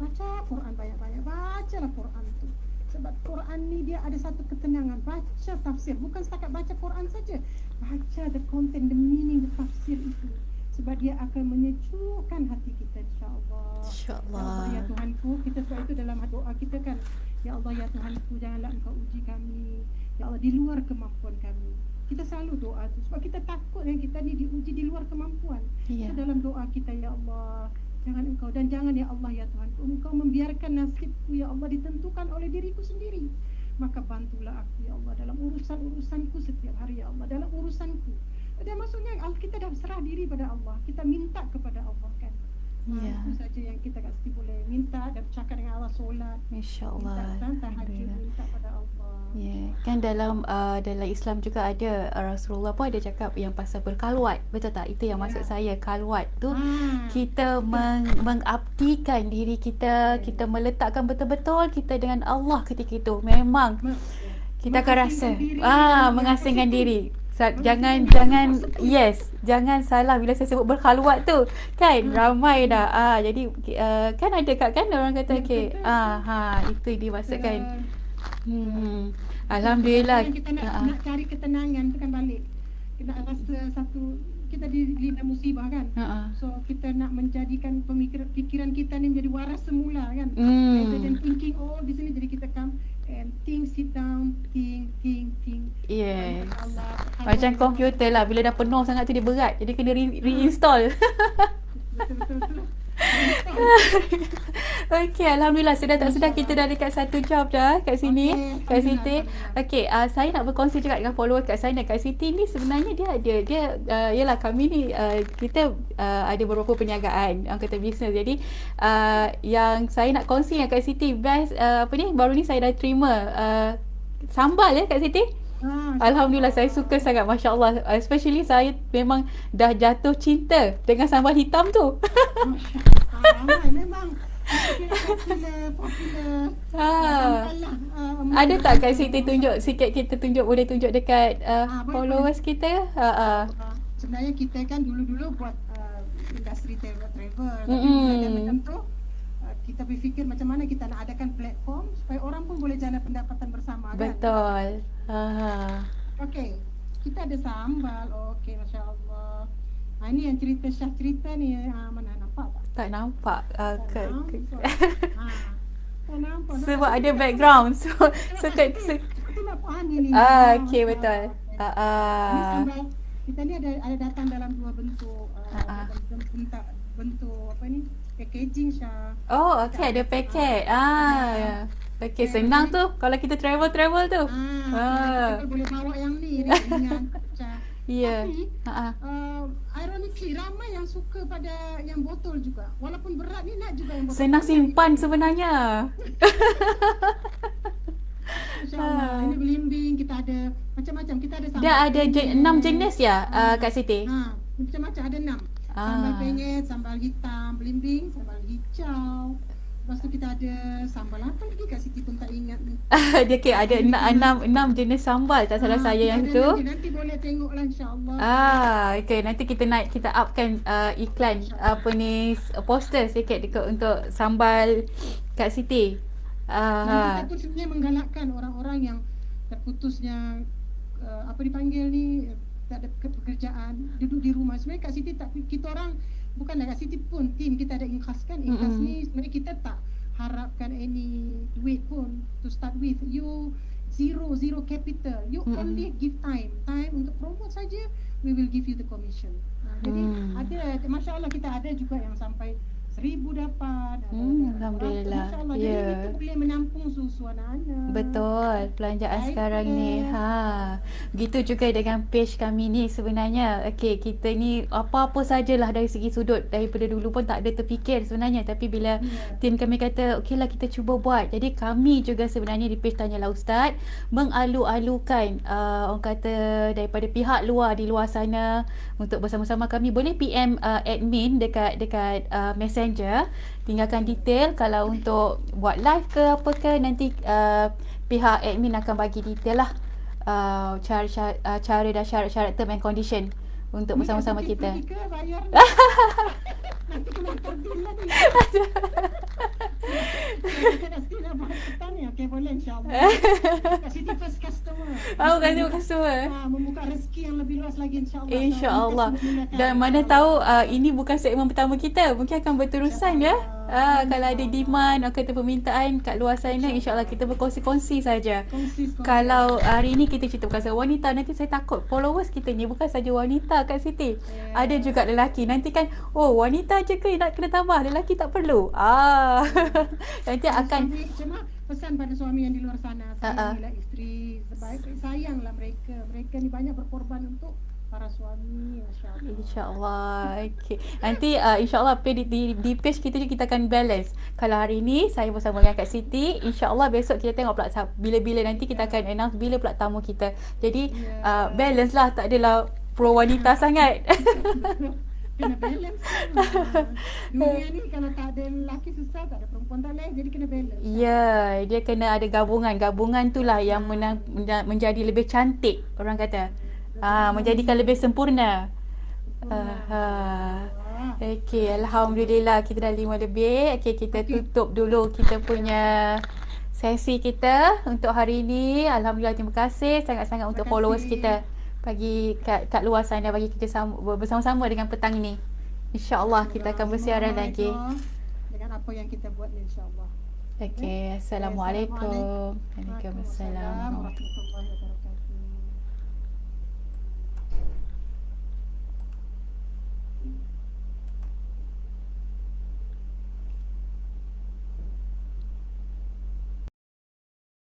Speaker 4: Baca Quran banyak-banyak. Bacalah Quran tu. Sebab Quran ni dia ada satu ketenangan. Baca tafsir. Bukan setakat baca Quran saja. Baca the content, the meaning, the tafsir itu. Sebab dia akan menyejukkan hati kita, insya-Allah.
Speaker 2: InsyaAllah.
Speaker 4: Ya Tuhanku, kita sebab itu dalam doa kita kan, ya Allah, ya Tuhanku, janganlah Engkau uji kami, ya Allah, di luar kemampuan kami. Kita selalu doa tu sebab kita takut yang kita ni diuji di luar kemampuan. So dalam doa kita, ya Allah, Jangan engkau, dan jangan ya Allah ya Tuhan, engkau membiarkan nasibku ya Allah ditentukan oleh diriku sendiri. Maka bantulah aku ya Allah dalam urusan-urusanku setiap hari ya Allah, dalam urusanku. Dan maksudnya kita dah serah diri pada Allah, kita minta kepada Allah kan.
Speaker 2: Ya.
Speaker 4: Itu saja yang kita kat situ boleh minta dan bercakap dengan Allah, solat,
Speaker 2: InsyaAllah.
Speaker 4: minta tahajud, minta pada Allah.
Speaker 2: Ya, kan dalam Islam juga ada Rasulullah pun ada cakap yang pasal berkalwat. Betul tak? Itu yang maksud saya. Kalwat tu kita mengabdikan diri kita, kita meletakkan betul-betul kita dengan Allah ketika itu. Memang kita akan rasa mengasingkan diri. Jangan jangan salah bila saya sebut berkhalwat tu kan, ramai dah jadi kan ada kan orang kata okey itu dimaksudkan. Alhamdulillah
Speaker 4: Kita nak cari ketenangan tu kan balik. Kita nak rasa satu, kita dilanda musibah kan. So kita nak menjadikan pikiran kita ni menjadi waras semula kan. Rather than thinking di sini, jadi kita come and sit down, think.
Speaker 2: Yes.
Speaker 4: Allah,
Speaker 2: Macam komputer lah, bila dah penuh sangat tu dia berat, jadi kena reinstall.
Speaker 4: betul.
Speaker 2: Okey, Alhamdulillah sudah kita dah dekat 1 jam dah kat sini, kat Siti. Okey, saya nak berkongsi juga dengan follower kat sana. Kat Siti ni sebenarnya dia yalah kami ni kita ada beberapa perniagaan, orang kata bisnes. Jadi yang saya nak kongsi dengan kat Siti best baru ni saya dah terima sambal kat Siti. Alhamdulillah, saya suka sangat, Masya Allah. Especially saya memang dah jatuh cinta dengan sambal hitam tu.
Speaker 4: Memang popular.
Speaker 2: Ada tak Kak Siti tunjuk sikit, kita boleh tunjuk dekat followers kita?
Speaker 4: Sebenarnya kita kan dulu buat industri travel. Dan macam tu kita berfikir macam mana kita nak adakan platform supaya orang pun boleh jana pendapatan bersama kan.
Speaker 2: Betul.
Speaker 4: Okey, kita ada sambal. Okey, Masya Allah. Ini yang Syah cerita ni, mana nampak tak?
Speaker 2: Tak nampak.
Speaker 4: Tak nampak.
Speaker 2: Sebab ada background. So
Speaker 4: kita nak faham ni.
Speaker 2: Okey, betul.
Speaker 4: Ini sambal kita ni ada datang dalam 2 bentuk. Bentuk apa ni? Packaging Syah.
Speaker 2: Oh, okey, ada paket. Okey, senang tu kalau kita travel tu.
Speaker 4: Kita boleh bawa yang ni ringan pecah.
Speaker 2: Ya.
Speaker 4: Tapi ironically ramai yang suka pada yang botol juga. Walaupun berat ni nak juga yang botol.
Speaker 2: Senang simpan sebenarnya.
Speaker 4: InsyaAllah. Ini belimbing, kita ada macam-macam. Kita ada sambal.
Speaker 2: Dia ada 6 jenis ya Kak Siti?
Speaker 4: Macam-macam ada 6. Sambal penyet, sambal hitam, belimbing, sambal hijau. Lepas tu kita ada sambal apa lagi Kak Siti pun tak ingat ni.
Speaker 2: Dia ada 6 jenis sambal, tak salah saya yang tu.
Speaker 4: Nanti boleh tengoklah insya-Allah.
Speaker 2: Okey, nanti kita upkan iklan poster sikit dekat untuk sambal Kak Siti.
Speaker 4: Kita pun sebenarnya menggalakkan orang-orang yang terputusnya apa dipanggil ni, tak ada pekerjaan, duduk di rumah. Sebenarnya Kak Siti kita orang bukanlah Kak Siti pun tim kita ada ikhlas kan. Ikhlas ni sebenarnya kita tak harapkan any duit pun to start with. You zero capital. You only give time untuk promote saja, we will give you the commission. Jadi ada, Masya Allah, kita ada juga yang sampai 1,000 dapat.
Speaker 2: Alhamdulillah.
Speaker 4: Jadi itu boleh menampung susu anak-anak.
Speaker 2: Betul, belanjaan sekarang ni. Begitu juga dengan page kami ni sebenarnya. Okey, kita ni apa-apa sajalah dari segi sudut, daripada dulu pun tak ada terfikir sebenarnya, tapi bila tim kami kata okeylah kita cuba buat. Jadi kami juga sebenarnya di page Tanyalah Ustaz mengalu-alukan orang kata daripada pihak luar di luar sana untuk bersama-sama kami. Boleh PM admin dekat Messenger, tinggalkan detail kalau untuk buat live ke apa ke, nanti pihak admin akan bagi detail lah cara dan syarat-syarat term and condition untuk bersama-sama kita.
Speaker 4: Nanti kena terbil lah ni. Kita dah still nak buat petang ni. Okay, boleh insyaAllah. Kasih the first customer.
Speaker 2: Kasih customer.
Speaker 4: Membuka rezeki yang lebih luas lagi insyaAllah.
Speaker 2: InsyaAllah. Dan mana tahu ini bukan segmen pertama kita, mungkin akan berterusan ya. Kalau ada demand atau kata permintaan kat luar sana, insyaAllah kita berkongsi-kongsi saja.
Speaker 4: Kongsi.
Speaker 2: Kalau hari ni kita cerita pasal wanita, nanti saya takut followers kita ni bukan saja wanita kat Siti. Ada juga lelaki. Nanti kan, oh wanita je ke nak kena tambah, lelaki tak perlu. Nanti akan
Speaker 4: Cuma pesan pada suami yang di luar sana, sayangilah isteri sebaik, sayanglah mereka. Mereka ni banyak berkorban untuk para suami, masya-Allah.
Speaker 2: InsyaAllah. Okay. Nanti insyaAllah di page kita je kita akan balance. Kalau hari ni saya bersama dengan Kak Siti, insyaAllah besok kita tengok pula bila-bila nanti kita akan announce bila pula tamu kita. Jadi balance lah, tak adalah pro wanita sangat.
Speaker 4: Kena balance. Dunia ni kalau tak ada lelaki susah, tak ada perempuan tak boleh. Jadi kena balance.
Speaker 2: Ya, dia kena ada gabungan. Gabungan tu lah yang menjadi lebih cantik, orang kata. Menjadikan lebih sempurna. Okey, alhamdulillah kita dah 5 lebih. Okey, kita tutup dulu kita punya sesi kita untuk hari ini. Alhamdulillah, terima kasih sangat-sangat untuk followers kita bagi kat luar sana, bagi kita bersama-sama dengan petang ini. InsyaAllah kita akan bersiaran lagi
Speaker 4: dengan apa yang kita buat ni, insyaAllah.
Speaker 2: Okey, Assalamualaikum. Waalaikumsalam.
Speaker 4: Warahmatullahi wabarakatuh.